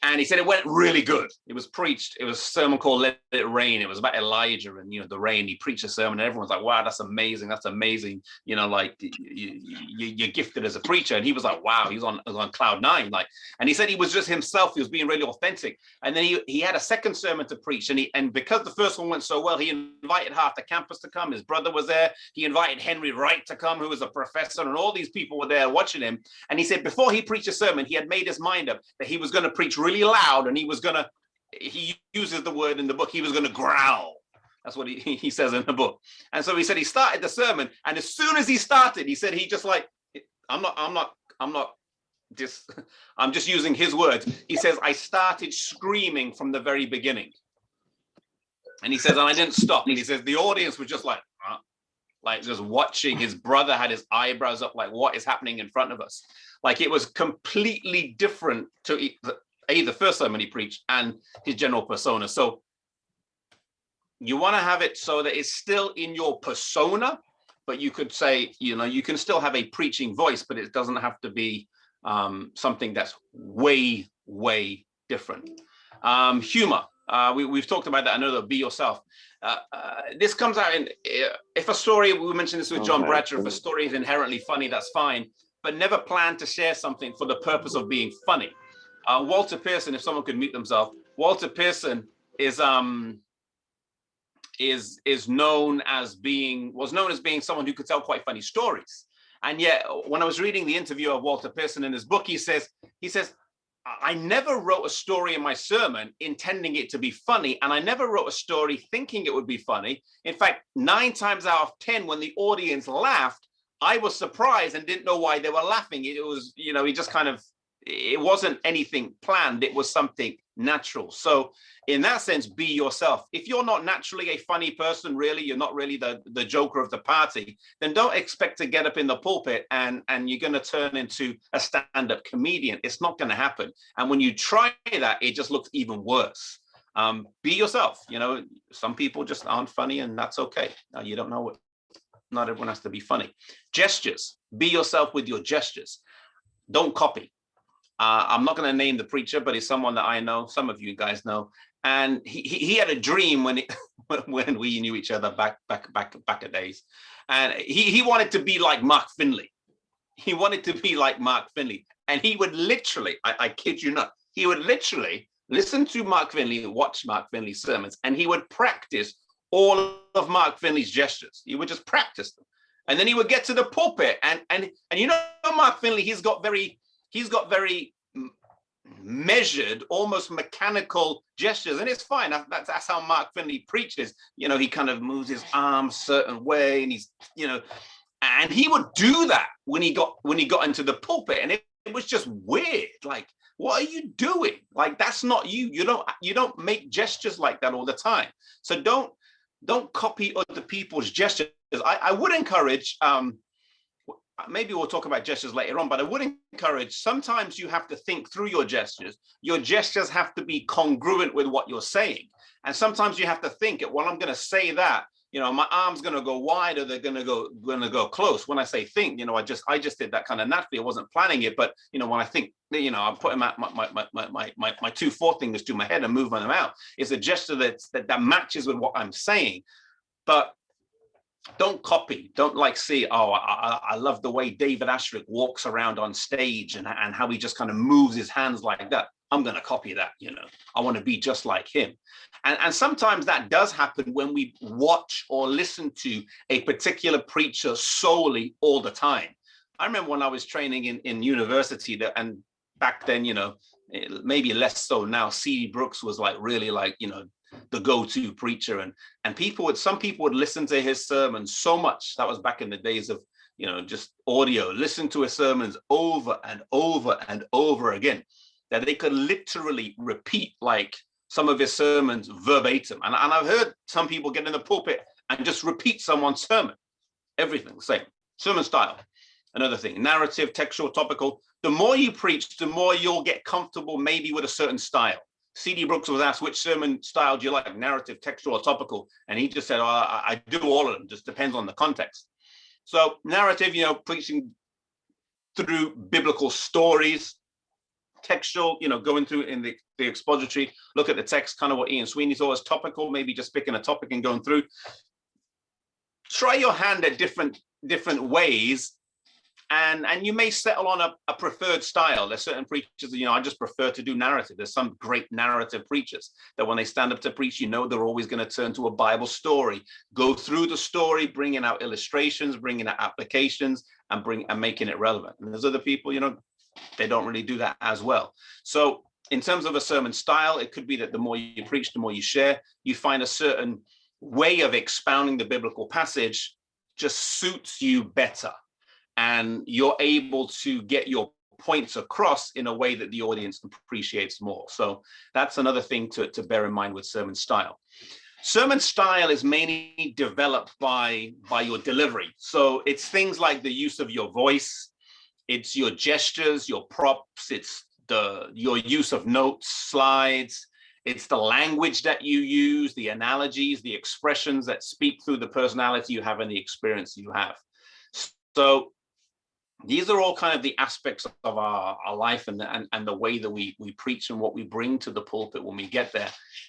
And he said it went really good. It was preached. It was a sermon called Let It Rain. It was about Elijah and, the rain. He preached a sermon and everyone's like, wow, that's amazing. That's amazing. Like you're gifted as a preacher. And he was like, wow, he was on cloud nine. And he said he was just himself. He was being really authentic. And then he had a second sermon to preach. And because the first one went so well, he invited half the campus to come. His brother was there. He invited Henry Wright to come, who was a professor, and all these people were there watching him. And he said before he preached a sermon, he had made his mind up that he was going to preach really loud, and he uses the word in the book, he was going to growl. That's what he says in the book. And so he said he started the sermon, and as soon as he started, he said he just like, I'm just using his words. He says, I started screaming from the very beginning. And he says, and I didn't stop. And he says the audience was just like just watching. His brother had his eyebrows up, like, what is happening in front of us? Like, it was completely different to the first sermon he preached and his general persona. So you want to have it so that it's still in your persona, but you could say, you can still have a preaching voice, but it doesn't have to be something that's way, way different. Humor. We've talked about that. I know that be yourself. This comes out in, if a story, we mentioned this with John Bradshaw, if a story is inherently funny, that's fine, but never plan to share something for the purpose of being funny. Walter Pearson, if someone could mute themselves, Walter Pearson was known as being someone who could tell quite funny stories. And yet, when I was reading the interview of Walter Pearson in his book, he says, I never wrote a story in my sermon intending it to be funny, and I never wrote a story thinking it would be funny. In fact, 9 times out of 10, when the audience laughed, I was surprised and didn't know why they were laughing. It was, he just kind of, it wasn't anything planned. It was something natural. So in that sense, be yourself. If you're not naturally a funny person, really, you're not really the joker of the party, then don't expect to get up in the pulpit and you're going to turn into a stand-up comedian. It's not going to happen. And when you try that, it just looks even worse. Be yourself. Some people just aren't funny, and that's okay. You don't know what. Not everyone has to be funny. Gestures. Be yourself with your gestures. don't copy. I'm not going to name the preacher, but he's someone that I know. Some of you guys know. And he had a dream when when we knew each other back a days, and he wanted to be like Mark Finley. He wanted to be like Mark Finley, and he would literally, I kid you not, he would literally listen to Mark Finley, watch Mark Finley's sermons, and he would practice all of Mark Finley's gestures. He would just practice them, and then he would get to the pulpit, and you know, Mark Finley, he's got very measured, almost mechanical gestures, and it's fine. That's how Mark Finley preaches. You know, he kind of moves his arms a certain way, and he's, you know, and he would do that when he got into the pulpit, and it was just weird. Like, what are you doing? Like, that's not you. You don't make gestures like that all the time. So don't copy other people's gestures. I would encourage. Maybe we'll talk about gestures later on, but I would encourage, sometimes you have to think through your gestures. Your gestures have to be congruent with what you're saying. And sometimes you have to think, well, I'm going to say that, you know, my arm's going to go wide, or they're going to go close. When I say think, you know, I just did that kind of naturally. I wasn't planning it, but, you know, when I think, you know, I'm putting my 2 forefingers to my head and moving them out. It's a gesture that matches with what I'm saying. But don't copy. Don't like see, oh, I love the way David Ashrick walks around on stage and how he just kind of moves his hands like that. I'm going to copy that, you know. I want to be just like him. And sometimes that does happen when we watch or listen to a particular preacher solely all the time. I remember when I was training in university, and back then, you know, maybe less so now, C.D. Brooks was like really like, you know, the go-to preacher, and some people would listen to his sermons so much. That was back in the days of, you know, just audio, listen to his sermons over and over and over again, that they could literally repeat like some of his sermons verbatim. And I've heard some people get in the pulpit and just repeat someone's sermon, everything the same. Sermon style, another thing, narrative, textual, topical. The more you preach, the more you'll get comfortable maybe with a certain style. C.D. Brooks was asked, which sermon style do you like, narrative, textual, or topical? And he just said, oh, I do all of them, just depends on the context. So narrative, you know, preaching through biblical stories. Textual, you know, going through in the expository, look at the text, kind of what Ian Sweeney thought was topical, maybe just picking a topic and going through. Try your hand at different ways. And you may settle on a preferred style. There's certain preachers, you know, I just prefer to do narrative. There's some great narrative preachers that when they stand up to preach, you know, they're always going to turn to a Bible story, go through the story, bringing out illustrations, bringing out applications, and making it relevant. And there's other people, you know, they don't really do that as well. So in terms of a sermon style, it could be that the more you preach, the more you share, you find a certain way of expounding the biblical passage just suits you better. And you're able to get your points across in a way that the audience appreciates more. So that's another thing to bear in mind with sermon style. Sermon style is mainly developed by your delivery. So it's things like the use of your voice, it's your gestures, your props, it's your use of notes, slides, it's the language that you use, the analogies, the expressions that speak through the personality you have and the experience you have. So these are all kind of the aspects of our life and the way that we preach and what we bring to the pulpit when we get there.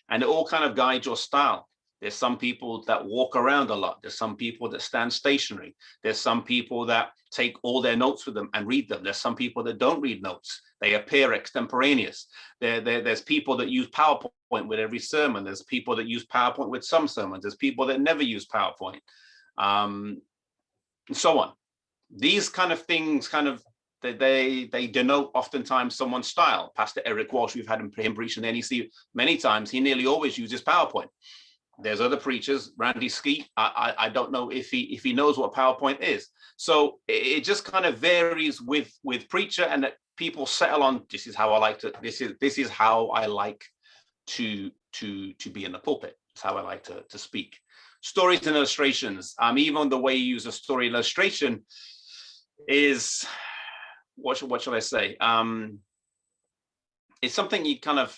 And it all kind of guides your style. There's some people that walk around a lot. There's some people that stand stationary. There's some people that take all their notes with them and read them. There's some people that don't read notes. They appear extemporaneous. There's people that use PowerPoint with every sermon. There's people that use PowerPoint with some sermons. There's people that never use PowerPoint, and so on. These kind of things they denote oftentimes someone's style. Pastor Eric Walsh, we've had him preach in the NEC many times. He nearly always uses PowerPoint. There's other preachers, Randy Skeet. I don't know if he knows what PowerPoint is. So it just kind of varies with preacher, and that people settle on, this is how I like to, this is how I like to be in the pulpit. It's how I like to speak. Stories and illustrations. Even the way you use a story illustration is, what should I say? It's something you kind of,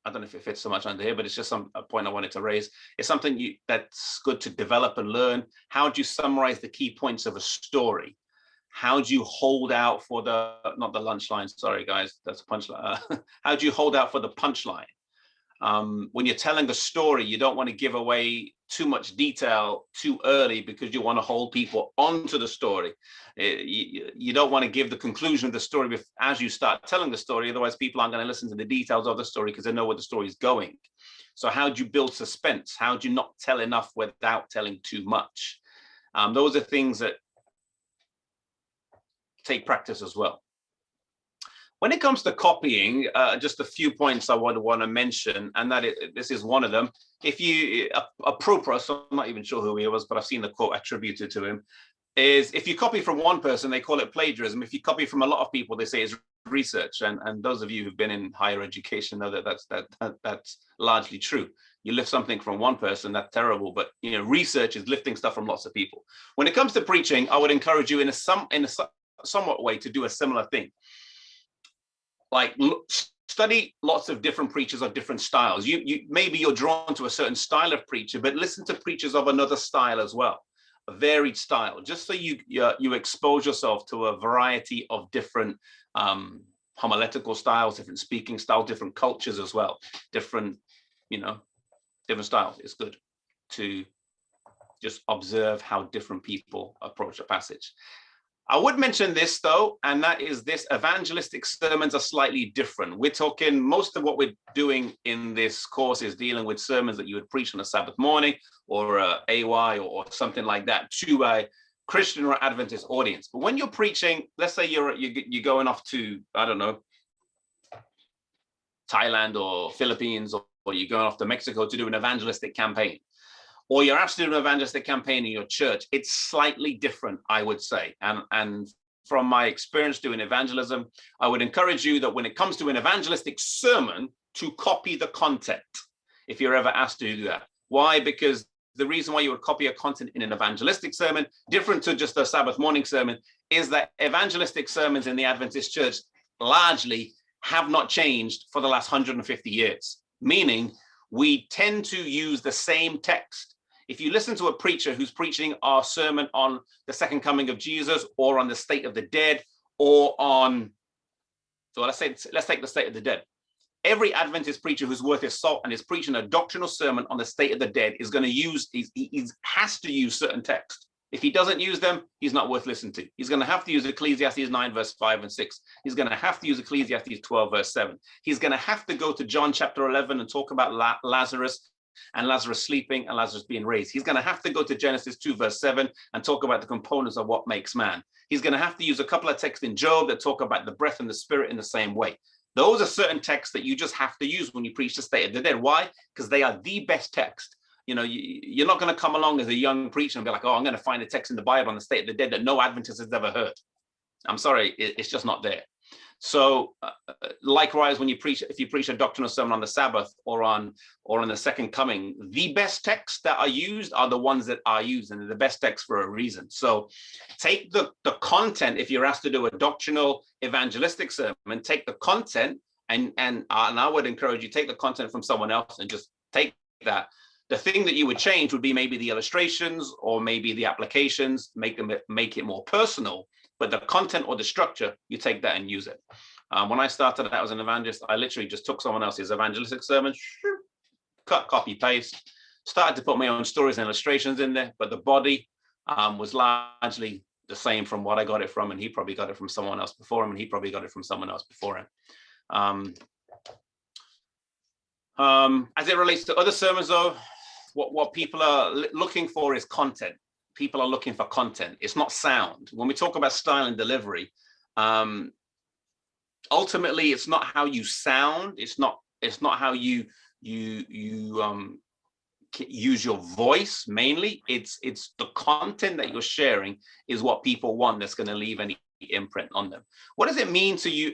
I don't know if it fits so much under here, but it's just a point I wanted to raise. It's something that's good to develop and learn. How do you summarize the key points of a story? How do you hold out for the, not the lunch line, sorry guys, that's a punchline. How do you hold out for the punchline? When you're telling a story, you don't want to give away too much detail too early because you want to hold people onto the story. You don't want to give the conclusion of the story as you start telling the story, otherwise people aren't going to listen to the details of the story because they know where the story is going. So how do you build suspense? How do you not tell enough without telling too much? Those are things that take practice as well. When it comes to copying, just a few points I would want to mention, and that this is one of them. If you, Apropos, so I'm not even sure who he was, but I've seen the quote attributed to him, is if you copy from one person, they call it plagiarism. If you copy from a lot of people, they say it's research. And those of you who've been in higher education know that that's largely true. You lift something from one person, that's terrible, but you know, research is lifting stuff from lots of people. When it comes to preaching, I would encourage you in a somewhat way to do a similar thing. Like study lots of different preachers of different styles. Maybe you're drawn to a certain style of preacher, but listen to preachers of another style as well, a varied style, just so you expose yourself to a variety of different homiletical styles, different speaking styles, different cultures as well, different styles. It's good to just observe how different people approach a passage. I would mention this though, and that is this: evangelistic sermons are slightly different. We're talking, most of what we're doing in this course is dealing with sermons that you would preach on a Sabbath morning or AY or something like that to a Christian or Adventist audience. But when you're preaching, let's say you're going off to, I don't know, Thailand or Philippines, or you're going off to Mexico to do an evangelistic campaign, or you're asked to do an evangelistic campaign in your church, it's slightly different, I would say. And from my experience doing evangelism, I would encourage you that when it comes to an evangelistic sermon, to copy the content, if you're ever asked to do that. Why? Because the reason why you would copy a content in an evangelistic sermon, different to just a Sabbath morning sermon, is that evangelistic sermons in the Adventist church largely have not changed for the last 150 years. Meaning, we tend to use the same text. If you listen to a preacher who's preaching our sermon on the second coming of Jesus, or on the state of the dead, or on, so let's take the state of the dead. Every Adventist preacher who's worth his salt and is preaching a doctrinal sermon on the state of the dead is going to use, he has to use certain texts. If he doesn't use them, he's not worth listening to. He's going to have to use Ecclesiastes 9, verse 5 and 6. He's going to have to use Ecclesiastes 12, verse 7. He's going to have to go to John chapter 11 and talk about Lazarus, and Lazarus sleeping and Lazarus being raised. He's going to have to go to Genesis 2, verse 7 and talk about the components of what makes man. He's going to have to use a couple of texts in Job that talk about the breath and the spirit in the same way. Those are certain texts that you just have to use when you preach the state of the dead. Why? Because they are the best text. You know, you're not going to come along as a young preacher and be like, oh, I'm going to find a text in the Bible on the state of the dead that no Adventist has ever heard. I'm sorry, it's just not there. So likewise, when you preach, if you preach a doctrinal sermon on the Sabbath or on the second coming, the best texts that are used are the ones that are used, and they're the best texts for a reason. So take the content. If you're asked to do a doctrinal evangelistic sermon, take the content, and I would encourage you, take the content from someone else and just take that. The thing that you would change would be maybe the illustrations or maybe the applications, make it more personal. But the content or the structure, you take that and use it. When I started out as an evangelist, I literally just took someone else's evangelistic sermon, cut, copy, paste, started to put my own stories and illustrations in there, but the body was largely the same from what I got it from, and he probably got it from someone else before him, and he probably got it from someone else before him. As it relates to other sermons though, what people are looking for is content. People are looking for content. It's not sound. When we talk about style and delivery, ultimately, it's not how you sound. It's not how you use your voice mainly. It's the content that you're sharing is what people want. That's going to leave any imprint on them. What does it mean to you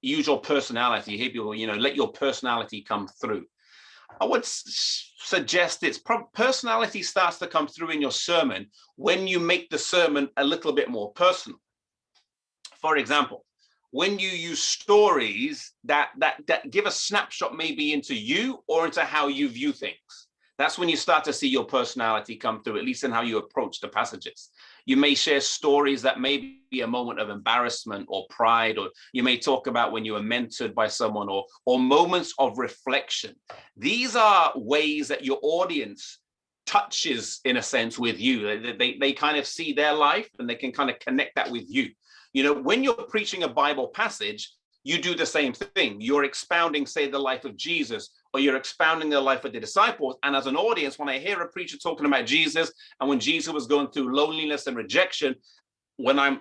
use your personality? Here, people, let your personality come through. I would suggest personality starts to come through in your sermon when you make the sermon a little bit more personal. For example, when you use stories that give a snapshot maybe into you or into how you view things, that's when you start to see your personality come through, at least in how you approach the passages. You may share stories that may be a moment of embarrassment or pride, or you may talk about when you were mentored by someone, or moments of reflection. These are ways that your audience touches, in a sense, with you. They kind of see their life and they can kind of connect that with you. You know, when you're preaching a Bible passage, you do the same thing. You're expounding, say, the life of Jesus, or you're expounding the life of the disciples. And as an audience, when I hear a preacher talking about Jesus, and when Jesus was going through loneliness and rejection, when I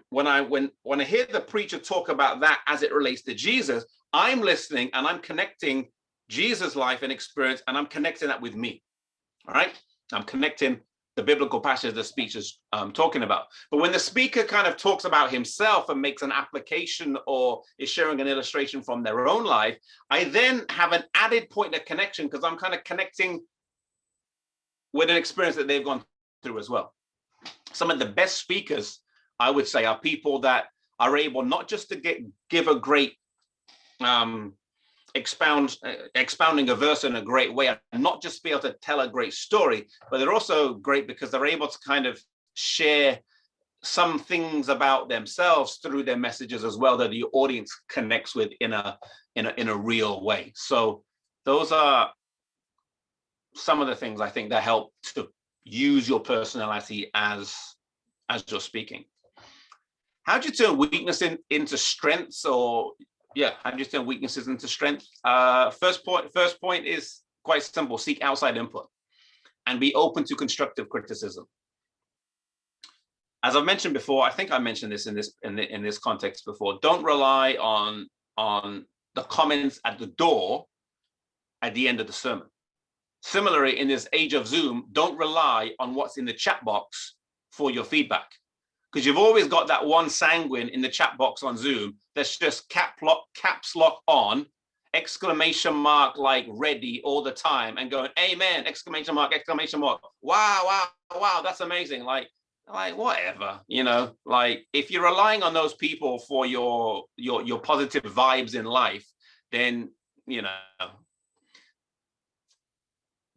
hear the preacher talk about that as it relates to Jesus, I'm listening and I'm connecting Jesus' life and experience, and I'm connecting that with me. All right, I'm connecting the biblical passage the speech is talking about. But when the speaker kind of talks about himself and makes an application or is sharing an illustration from their own life, I then have an added point of connection, because I'm kind of connecting with an experience that they've gone through as well. Some of the best speakers, I would say, are people that are able not just to give a great expounding a verse in a great way, and not just be able to tell a great story, but they're also great because they're able to kind of share some things about themselves through their messages as well, that the audience connects with in a real way. So those are some of the things I think that help to use your personality as you're speaking. How do you turn weakness into strengths? Or how do you turn weaknesses into strength? First point is quite simple: seek outside input and be open to constructive criticism. As I've mentioned before, I think I mentioned this in this context before. Don't rely on the comments at the door at the end of the sermon. Similarly, in this age of Zoom, don't rely on what's in the chat box for your feedback, because you've always got that one sanguine in the chat box on Zoom that's just caps lock on, exclamation mark, like ready all the time, and going, amen, exclamation mark, wow, that's amazing. Like whatever, you know, like if you're relying on those people for your positive vibes in life, then, you know,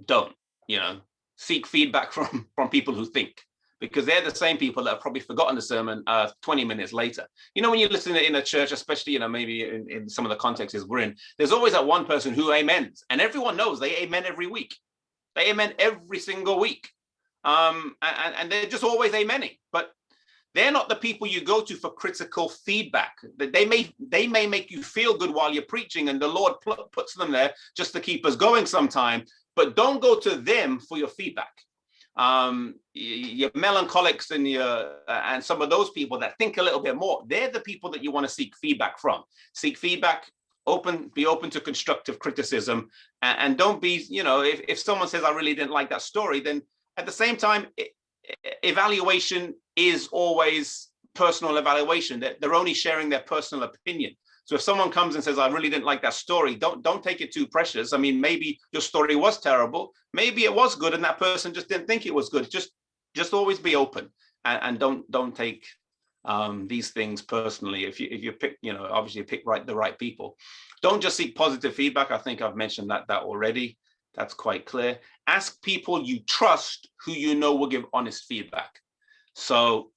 don't, you know, seek feedback from people who think, because they're the same people that have probably forgotten the sermon 20 minutes later. You know, when you listen in a church, especially, you know, maybe in some of the contexts we're in, there's always that one person who amens, and everyone knows they amen every week. They amen every single week. And they're just always amening, but they're not the people you go to for critical feedback. They may make you feel good while you're preaching, and the Lord puts them there just to keep us going sometime, but don't go to them for your feedback. Your melancholics and some of those people that think a little bit more, they're the people that you want to seek feedback from. Seek feedback, be open to constructive criticism, and don't be, you know, if someone says, I really didn't like that story, then at the same time, evaluation is always personal evaluation. That they're only sharing their personal opinion. So if someone comes and says, I really didn't like that story, don't take it too precious. I mean, maybe your story was terrible. Maybe it was good and that person just didn't think it was good. Just always be open, and don't take these things personally. If you pick, you know, obviously pick the right people. Don't just seek positive feedback. I think I've mentioned that already. That's quite clear. Ask people you trust who you know will give honest feedback. So,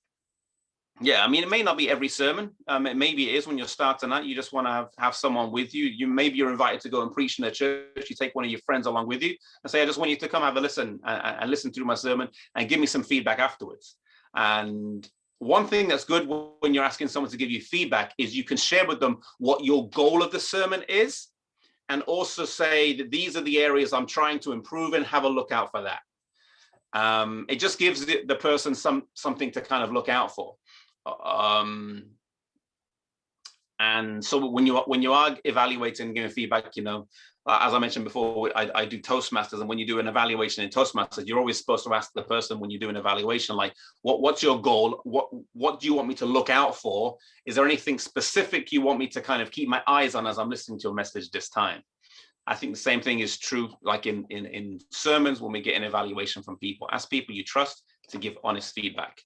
yeah, I mean, it may not be every sermon. Maybe it is when you're starting out. You just want to have someone with you. Maybe you're invited to go and preach in a church. You take one of your friends along with you and say, I just want you to come have a listen and listen through my sermon and give me some feedback afterwards. And one thing that's good when you're asking someone to give you feedback is you can share with them what your goal of the sermon is, and also say that these are the areas I'm trying to improve, and have a look out for that. It just gives the person something to kind of look out for. And so when you are evaluating and giving feedback, you know, as I mentioned before, I do Toastmasters, and when you do an evaluation in Toastmasters, you're always supposed to ask the person when you do an evaluation, like, what's your goal? What do you want me to look out for? Is there anything specific you want me to kind of keep my eyes on as I'm listening to a message this time? I think the same thing is true, like in sermons, when we get an evaluation from people. Ask people you trust to give honest feedback.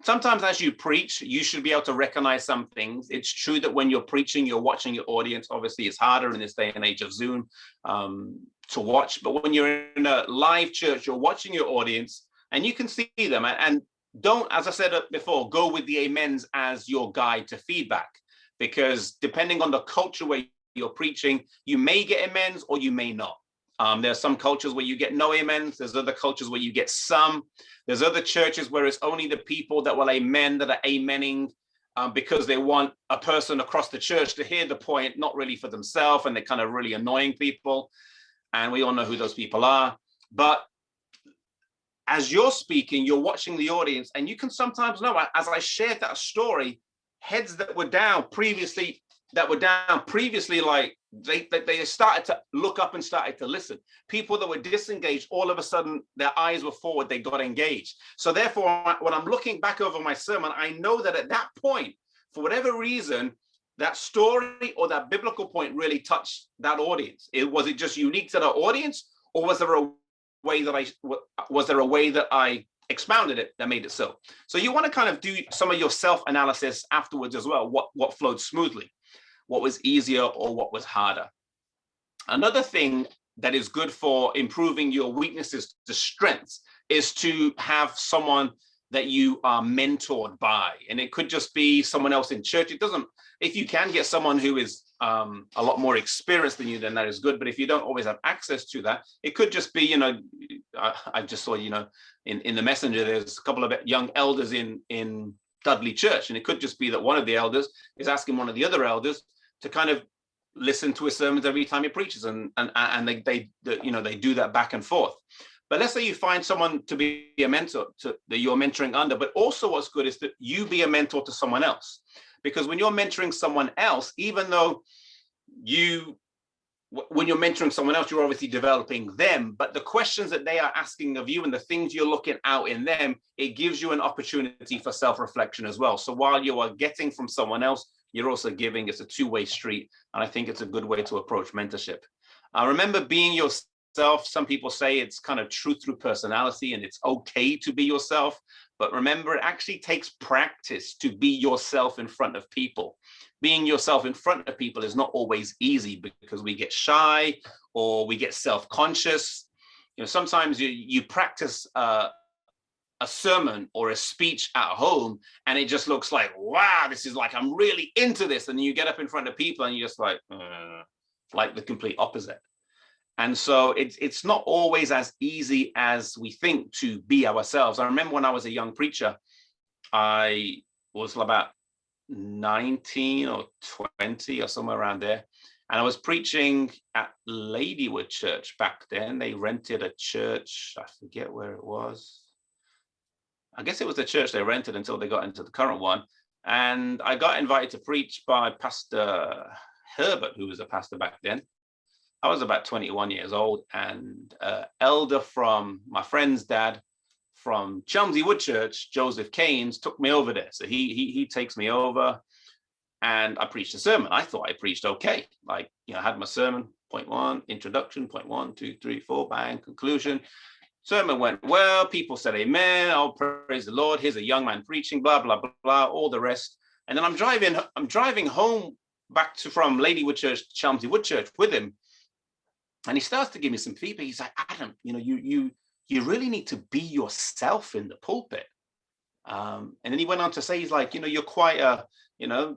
Sometimes as you preach, you should be able to recognize some things. It's true that when you're preaching, you're watching your audience. Obviously, it's harder in this day and age of Zoom to watch. But when you're in a live church, you're watching your audience and you can see them. And don't, as I said before, go with the amens as your guide to feedback, because depending on the culture where you're preaching, you may get amens or you may not. There are some cultures where you get no amens. There's other cultures where you get some. There's other churches where it's only the people that will amen that are amening because they want a person across the church to hear the point, not really for themselves, and they're kind of really annoying people. And we all know who those people are. But as you're speaking, you're watching the audience, and you can sometimes know, as I shared that story, heads that were down previously, like they started to look up and started to listen. People that were disengaged, all of a sudden their eyes were forward, they got engaged. So therefore, when I'm looking back over my sermon, I know that at that point, for whatever reason, that story or that biblical point really touched that audience. Was it just unique to the audience, or was there a way that I expounded it that made it so? So you want to kind of do some of your self-analysis afterwards as well. What flowed smoothly, what was easier, or what was harder. Another thing that is good for improving your weaknesses to strengths is to have someone that you are mentored by. And it could just be someone else in church. It doesn't, if you can get someone who is a lot more experienced than you, then that is good. But if you don't always have access to that, it could just be, I just saw, in the messenger, there's a couple of young elders in Dudley Church. And it could just be that one of the elders is asking one of the other elders to kind of listen to his sermons every time he preaches. And they do that back and forth. But let's say you find someone to be a mentor that you're mentoring under, but also what's good is that you be a mentor to someone else. Because when you're mentoring someone else, even though when you're mentoring someone else, you're obviously developing them, but the questions that they are asking of you and the things you're looking out in them, it gives you an opportunity for self-reflection as well. So while you are getting from someone else, you're also giving. It's a two-way street. And I think it's a good way to approach mentorship. Remember being yourself. Some people say it's kind of truth through personality and it's okay to be yourself. But remember, it actually takes practice to be yourself in front of people. Being yourself in front of people is not always easy because we get shy or we get self-conscious. Sometimes you practice a sermon or a speech at home and it just looks like, wow, this is like, I'm really into this. And you get up in front of people and you're just like the complete opposite. And so it's not always as easy as we think to be ourselves. I remember when I was a young preacher, I was about 19 or 20 or somewhere around there. And I was preaching at Ladywood Church back then. They rented a church. I forget where it was. I guess it was the church they rented until they got into the current one. And I got invited to preach by Pastor Herbert, who was a pastor back then. I was about 21 years old, and elder from my friend's dad from Chelmsford Wood Church, Joseph Keynes, took me over there. So he takes me over and I preached a sermon. I thought I preached okay. I had my sermon, point 1, introduction, point 1, 2, 3, 4, bang, conclusion. Sermon went well. People said amen. Oh, praise the Lord. Here's a young man preaching, blah, blah, blah, blah, all the rest. And then I'm driving home back from Ladywood Church, Chelmsford Wood Church with him. And he starts to give me some feedback. He's like, Adam, you really need to be yourself in the pulpit. And then he went on to say, he's like, you're quite the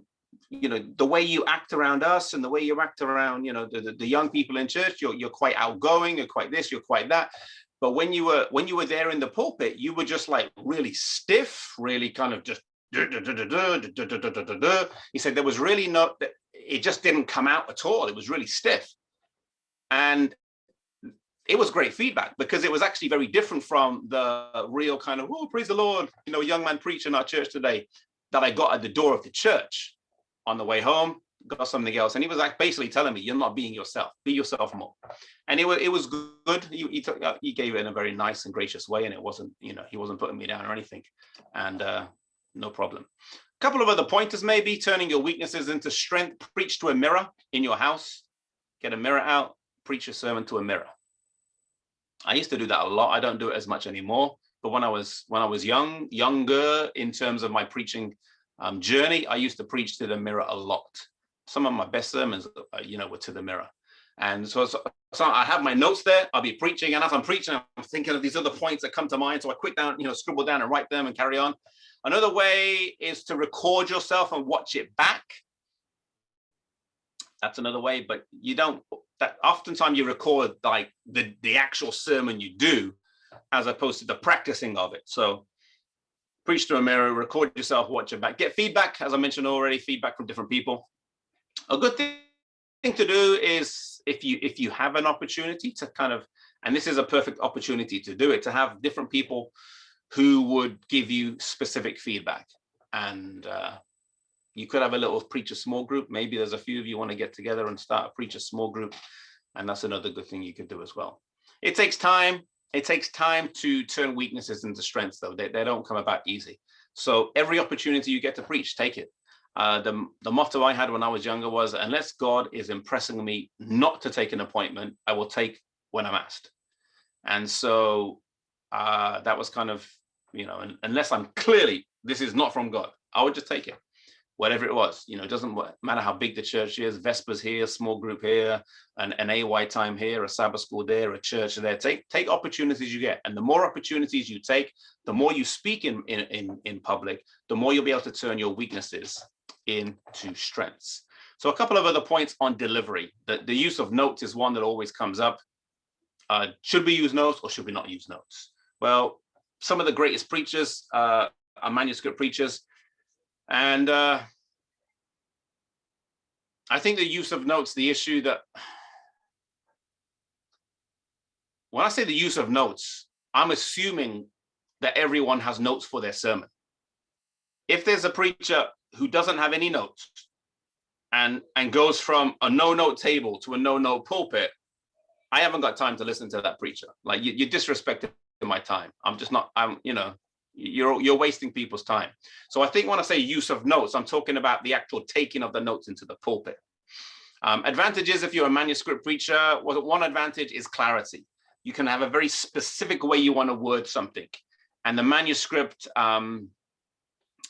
way you act around us and the way you act around, the young people in church, you're quite outgoing, you're quite this, you're quite that. But when you were there in the pulpit, you were just like really stiff, really kind of just. He said there was really it just didn't come out at all. It was really stiff. And it was great feedback because it was actually very different from the real kind of, oh, praise the Lord, young man preaching in our church today that I got at the door of the church on the way home, got something else. And he was like basically telling me, you're not being yourself, be yourself more. And it was good. He gave it in a very nice and gracious way. And it wasn't, he wasn't putting me down or anything. And no problem. A couple of other pointers, maybe turning your weaknesses into strength. Preach to a mirror in your house, get a mirror out. Preach a sermon to a mirror. I used to do that a lot. I don't do it as much anymore. But when I was younger, in terms of my preaching journey, I used to preach to the mirror a lot. Some of my best sermons, were to the mirror. And so I have my notes there. I'll be preaching, and as I'm preaching, I'm thinking of these other points that come to mind. So I quick down, scribble down and write them and carry on. Another way is to record yourself and watch it back. That's another way, but you don't. That oftentimes you record like the actual sermon you do, as opposed to the practicing of it. So preach to a mirror, record yourself, watch it back, get feedback. As I mentioned already, feedback from different people. A good thing to do is if you have an opportunity to kind of, and this is a perfect opportunity to do it, to have different people who would give you specific feedback. And you could have a little preacher small group. Maybe there's a few of you want to get together and start a preacher small group. And that's another good thing you could do as well. It takes time. It takes time to turn weaknesses into strengths, though. They don't come about easy. So every opportunity you get to preach, take it. The motto I had when I was younger was, unless God is impressing me not to take an appointment, I will take when I'm asked. And so that was kind of, unless I'm clearly, this is not from God, I would just take it. Whatever it was, it doesn't matter how big the church is, Vespers here, small group here, an AY time here, a Sabbath school there, a church there. Take opportunities you get. And the more opportunities you take, the more you speak in public, the more you'll be able to turn your weaknesses into strengths. So a couple of other points on delivery. The use of notes is one that always comes up. Should we use notes or should we not use notes? Well, some of the greatest preachers are manuscript preachers. And I think the use of notes, the issue that, when I say the use of notes, I'm assuming that everyone has notes for their sermon. If there's a preacher who doesn't have any notes and goes from a no-note table to a no-note pulpit, I haven't got time to listen to that preacher. Like you're disrespecting my time. You're wasting people's time. So I think when I say use of notes, I'm talking about the actual taking of the notes into the pulpit. Advantages if you're a manuscript preacher, one advantage is clarity. You can have a very specific way you want to word something. And the manuscript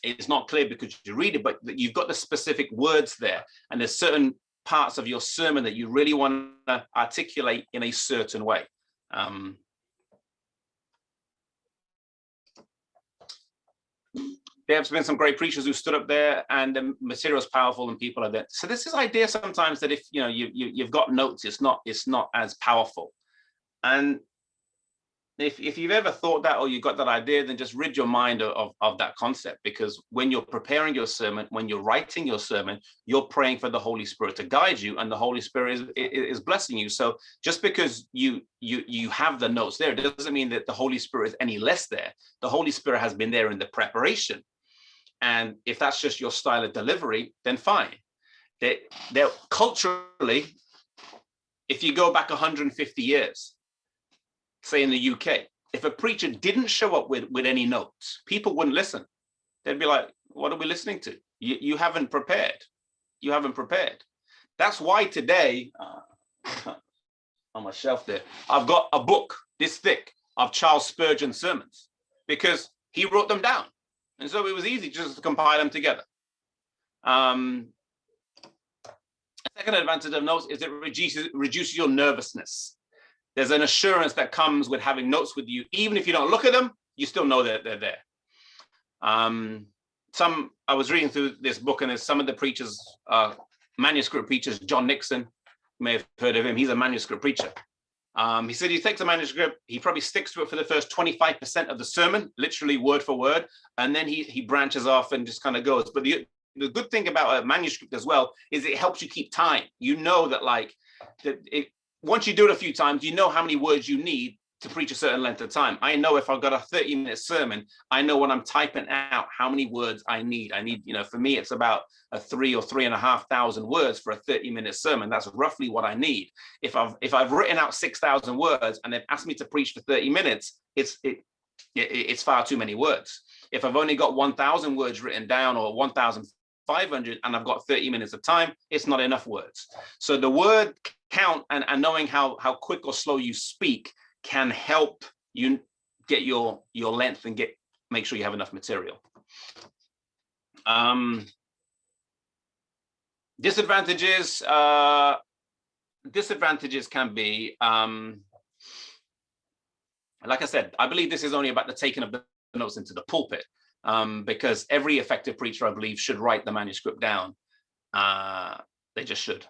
is not clear because you read it, but you've got the specific words there. And there's certain parts of your sermon that you really want to articulate in a certain way. There have been some great preachers who stood up there and the material is powerful and people are there. So there's this idea sometimes that if you've got notes, it's not as powerful. And if you've ever thought that or you got that idea, then just rid your mind of that concept, because when you're preparing your sermon, when you're writing your sermon, you're praying for the Holy Spirit to guide you, and the Holy Spirit is blessing you. So just because you have the notes there, it doesn't mean that the Holy Spirit is any less there. The Holy Spirit has been there in the preparation. And if that's just your style of delivery, then fine. They're culturally, if you go back 150 years, say in the UK, if a preacher didn't show up with any notes, people wouldn't listen. They'd be like, what are we listening to? You haven't prepared. You haven't prepared. That's why today, on my shelf there, I've got a book this thick of Charles Spurgeon's sermons, because he wrote them down. And so it was easy just to compile them together. A second advantage of notes is it reduces your nervousness. There's an assurance that comes with having notes with you. Even if you don't look at them, you still know that they're there. I was reading through this book, and there's some of the preachers, manuscript preachers. John Nixon, you may have heard of him. He's a manuscript preacher. He said he takes a manuscript, he probably sticks to it for the first 25% of the sermon, literally word for word, and then he branches off and just kind of goes. But the good thing about a manuscript as well is it helps you keep time. You know that once you do it a few times, you know how many words you need to preach a certain length of time. I know if I've got a 30-minute sermon, I know when I'm typing out how many words I need. For me, it's about 3,000 or 3,500 words for a 30-minute sermon. That's roughly what I need. If I've written out 6,000 words and they've asked me to preach for 30 minutes, it's far too many words. If I've only got 1,000 words written down or 1,500 and I've got 30 minutes of time, it's not enough words. So the word count and knowing how quick or slow you speak can help you get your length and make sure you have enough material. Disadvantages, disadvantages can be, like I said, I believe this is only about the taking of the notes into the pulpit, because every effective preacher, I believe, should write the manuscript down. They just should.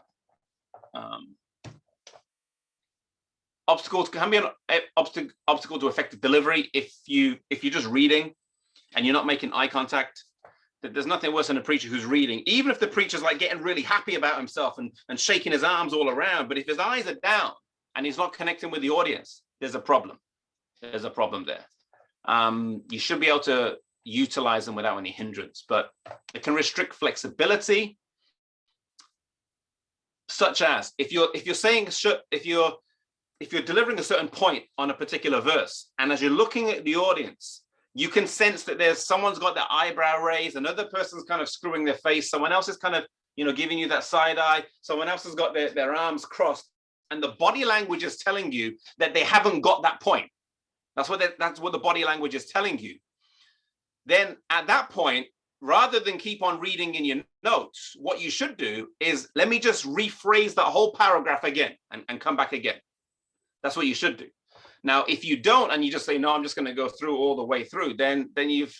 Obstacles can be an obstacle to effective delivery if you're just reading and you're not making eye contact. There's nothing worse than a preacher who's reading, even if the preacher's like getting really happy about himself and shaking his arms all around. But if his eyes are down and he's not connecting with the audience, there's a problem. There's a problem there. You should be able to utilize them without any hindrance, but it can restrict flexibility, such as if you're delivering a certain point on a particular verse, and as you're looking at the audience, you can sense that someone's got their eyebrow raised, another person's kind of screwing their face, someone else is kind of, giving you that side eye, someone else has got their arms crossed, and the body language is telling you that they haven't got that point. That's what the body language is telling you. Then at that point, rather than keep on reading in your notes, what you should do is, let me just rephrase that whole paragraph again and come back again. That's what you should do. Now, if you don't, and you just say, no, I'm just going to go through all the way through, then if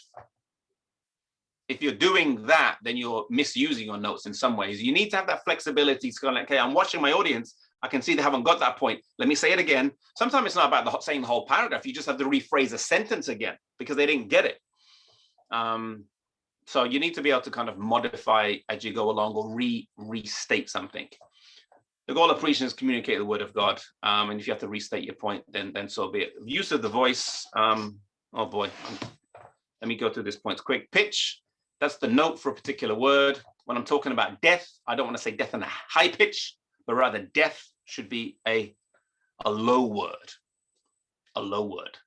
you're doing that, then you're misusing your notes in some ways. You need to have that flexibility to go like, okay, I'm watching my audience. I can see they haven't got that point. Let me say it again. Sometimes it's not about saying the whole paragraph. You just have to rephrase a sentence again because they didn't get it. So you need to be able to kind of modify as you go along or restate something. The goal of preaching is to communicate the word of God. And if you have to restate your point, then so be it. Use of the voice. Oh boy. Let me go through this points quick. Pitch. That's the note for a particular word. When I'm talking about death, I don't want to say death in a high pitch, but rather death should be a low word. A low word.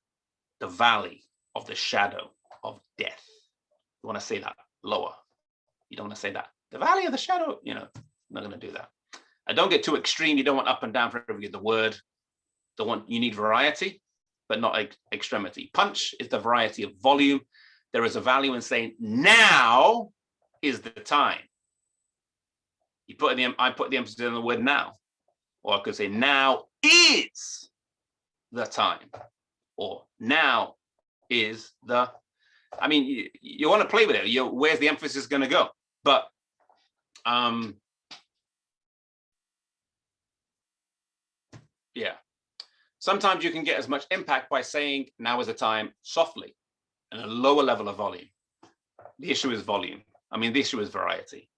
The valley of the shadow of death. You want to say that lower. You don't want to say that. The valley of the shadow, not going to do that. And don't get too extreme. You don't want up and down for every other word. You need variety, but not extremity. Punch is the variety of volume. There is a value in saying, now is the time. I put the emphasis on the word now. Or I could say, now is the time. Or now is the, you want to play with it. Where's the emphasis going to go? But yeah, sometimes you can get as much impact by saying now is the time softly and a lower level of volume. The issue is volume. The issue is variety.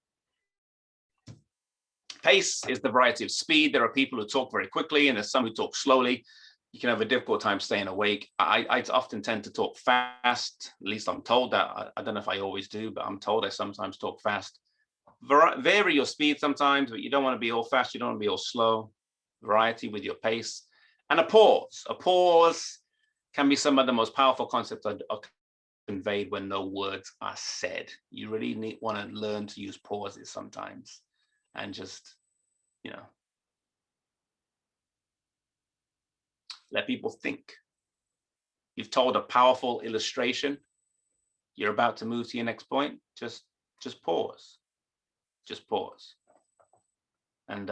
Pace is the variety of speed. There are people who talk very quickly and there's some who talk slowly. You can have a difficult time staying awake. I often tend to talk fast. At least I'm told that. I don't know if I always do, but I'm told I sometimes talk fast. Vary your speed sometimes, but you don't want to be all fast. You don't want to be all slow. Variety with your pace. And a pause. A pause can be some of the most powerful concepts are conveyed when no words are said. You really want to learn to use pauses sometimes and just, let people think. You've told a powerful illustration. You're about to move to your next point. Just pause. Just pause. And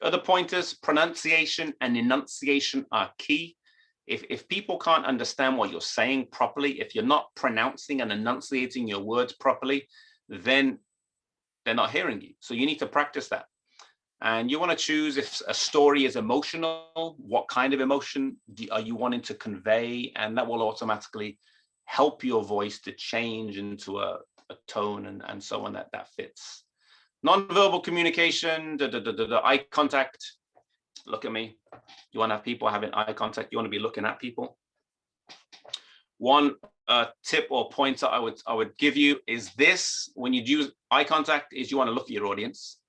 other pointers, pronunciation and enunciation are key. If people can't understand what you're saying properly, if you're not pronouncing and enunciating your words properly, then they're not hearing you. So you need to practice that. And you want to choose if a story is emotional, what kind of emotion are you wanting to convey? And that will automatically help your voice to change into a tone and so on that fits. Non-verbal communication, eye contact. Look at me. You want to have people having eye contact. You want to be looking at people. One tip or pointer I would give you is this: when you use eye contact, is you want to look at your audience.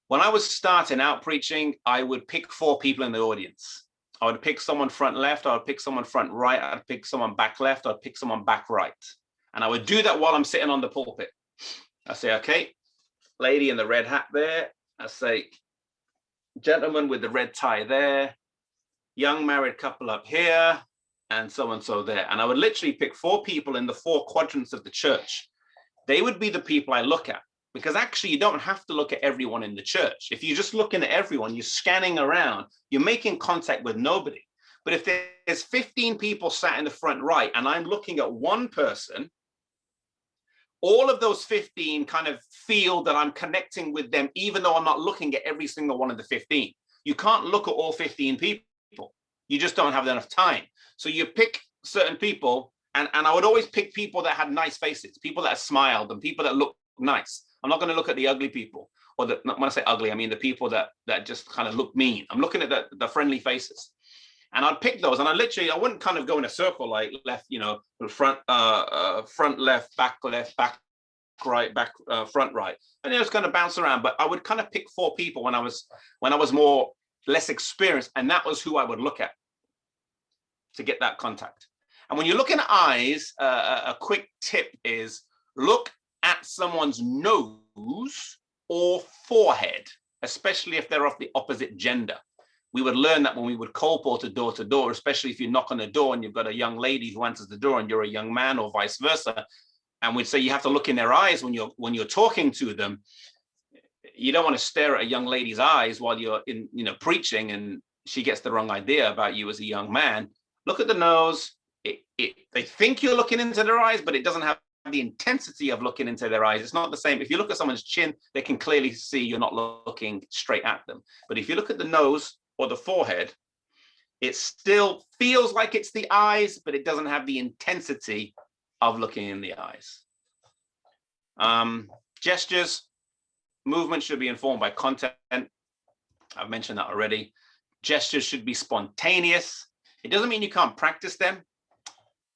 When I was starting out preaching, I would pick 4 people in the audience. I would pick someone front left, I would pick someone front right, I'd pick someone back left, I'd pick someone back right. And I would do that while I'm sitting on the pulpit. I say, okay, lady in the red hat there. I say, gentleman with the red tie there, young married couple up here, and so there. And I would literally pick 4 people in the 4 quadrants of the church. They would be the people I look at, because actually you don't have to look at everyone in the church. If you're just looking at everyone, you're scanning around, you're making contact with nobody. But if there's 15 people sat in the front right and I'm looking at one person, all of those 15 kind of feel that I'm connecting with them, even though I'm not looking at every single one of the 15. You can't look at all 15 people. You just don't have enough time. So you pick certain people, and I would always pick people that had nice faces, people that smiled and people that looked nice. I'm not going to look at the ugly people, or when I say ugly, I mean the people that just kind of look mean. I'm looking at the friendly faces. And I'd pick those, and I wouldn't kind of go in a circle like left, front left, back right, back front right, and it was going to bounce around. But I would kind of pick 4 people when I was less experienced, and that was who I would look at to get that contact. And when you're looking at eyes, a quick tip is look at someone's nose or forehead, especially if they're of the opposite gender. We would learn that when we would cold porter door to door, especially if you knock on the door and you've got a young lady who answers the door and you're a young man, or vice versa. And we'd say you have to look in their eyes when you're talking to them. You don't want to stare at a young lady's eyes while you're preaching and she gets the wrong idea about you as a young man. Look at the nose. They think you're looking into their eyes, but it doesn't have the intensity of looking into their eyes. It's not the same. If you look at someone's chin, they can clearly see you're not looking straight at them. But if you look at the nose or the forehead, it still feels like it's the eyes, but it doesn't have the intensity of looking in the eyes. Gestures, movement should be informed by content. I've mentioned that already. Gestures should be spontaneous. It doesn't mean you can't practice them,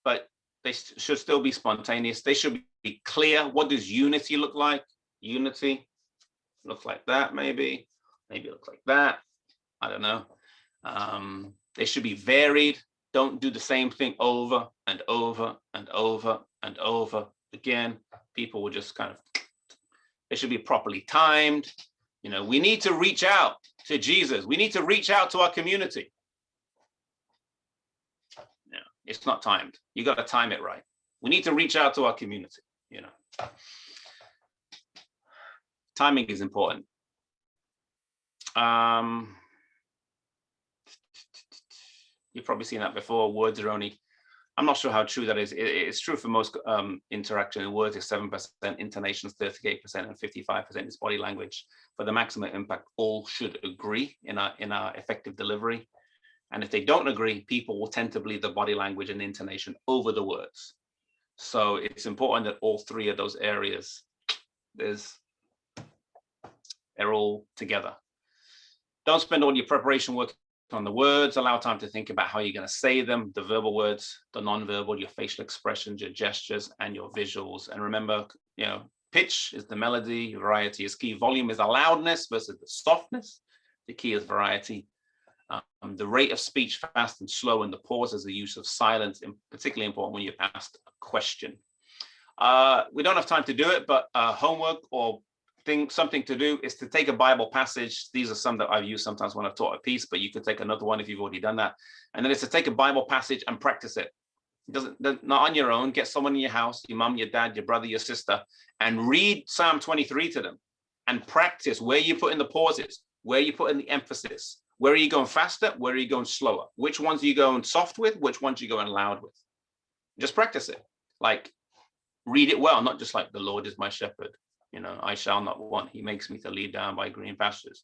but they should still be spontaneous. They should be clear. What does unity look like? Unity looks like that, maybe it looks like that. I don't know. They should be varied. Don't do the same thing over and over and over and over again. People will just kind of, they should be properly timed. We need to reach out to Jesus. We need to reach out to our community. No, it's not timed. You got to time it right. We need to reach out to our community. Timing is important. You've probably seen that before. Words are only, I'm not sure how true that is. It's true for most interaction. Words is 7%, intonations 38%, and 55% is body language. For the maximum impact, all should agree in our effective delivery. And if they don't agree, people will tend to believe the body language and intonation over the words. So it's important that all 3 of those areas, they're all together. Don't spend all your preparation work on the words. Allow time to think about how you're going to say them, the verbal words, the non-verbal, your facial expressions, your gestures, and your visuals. And remember, pitch is the melody, variety is key. Volume is the loudness versus the softness. The key is variety. The rate of speech, fast and slow, and the pause is the use of silence, particularly important when you're asked a question. We don't have time to do it, but homework or something to do is to take a Bible passage. These are some that I've used sometimes when I've taught a piece, but you could take another one if you've already done that. And then it's to take a Bible passage and practice it. Not on your own. Get someone in your house, your mom, your dad, your brother, your sister, and read Psalm 23 to them and practice where you put in the pauses, where you put in the emphasis. Where are you going faster? Where are you going slower? Which ones are you going soft with? Which ones are you going loud with? Just practice it. Like, read it well, not just like the Lord is my shepherd. I shall not want. He makes me to lead down by green pastures.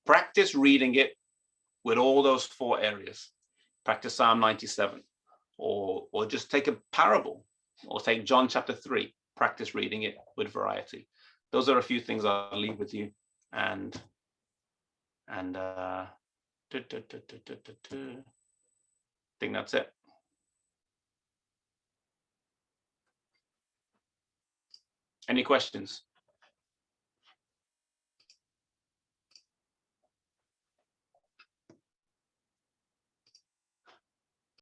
Practice reading it with all those 4 areas. Practice Psalm 97, or just take a parable, or take John chapter 3. Practice reading it with variety. Those are a few things I'll leave with you. And I think that's it. Any questions?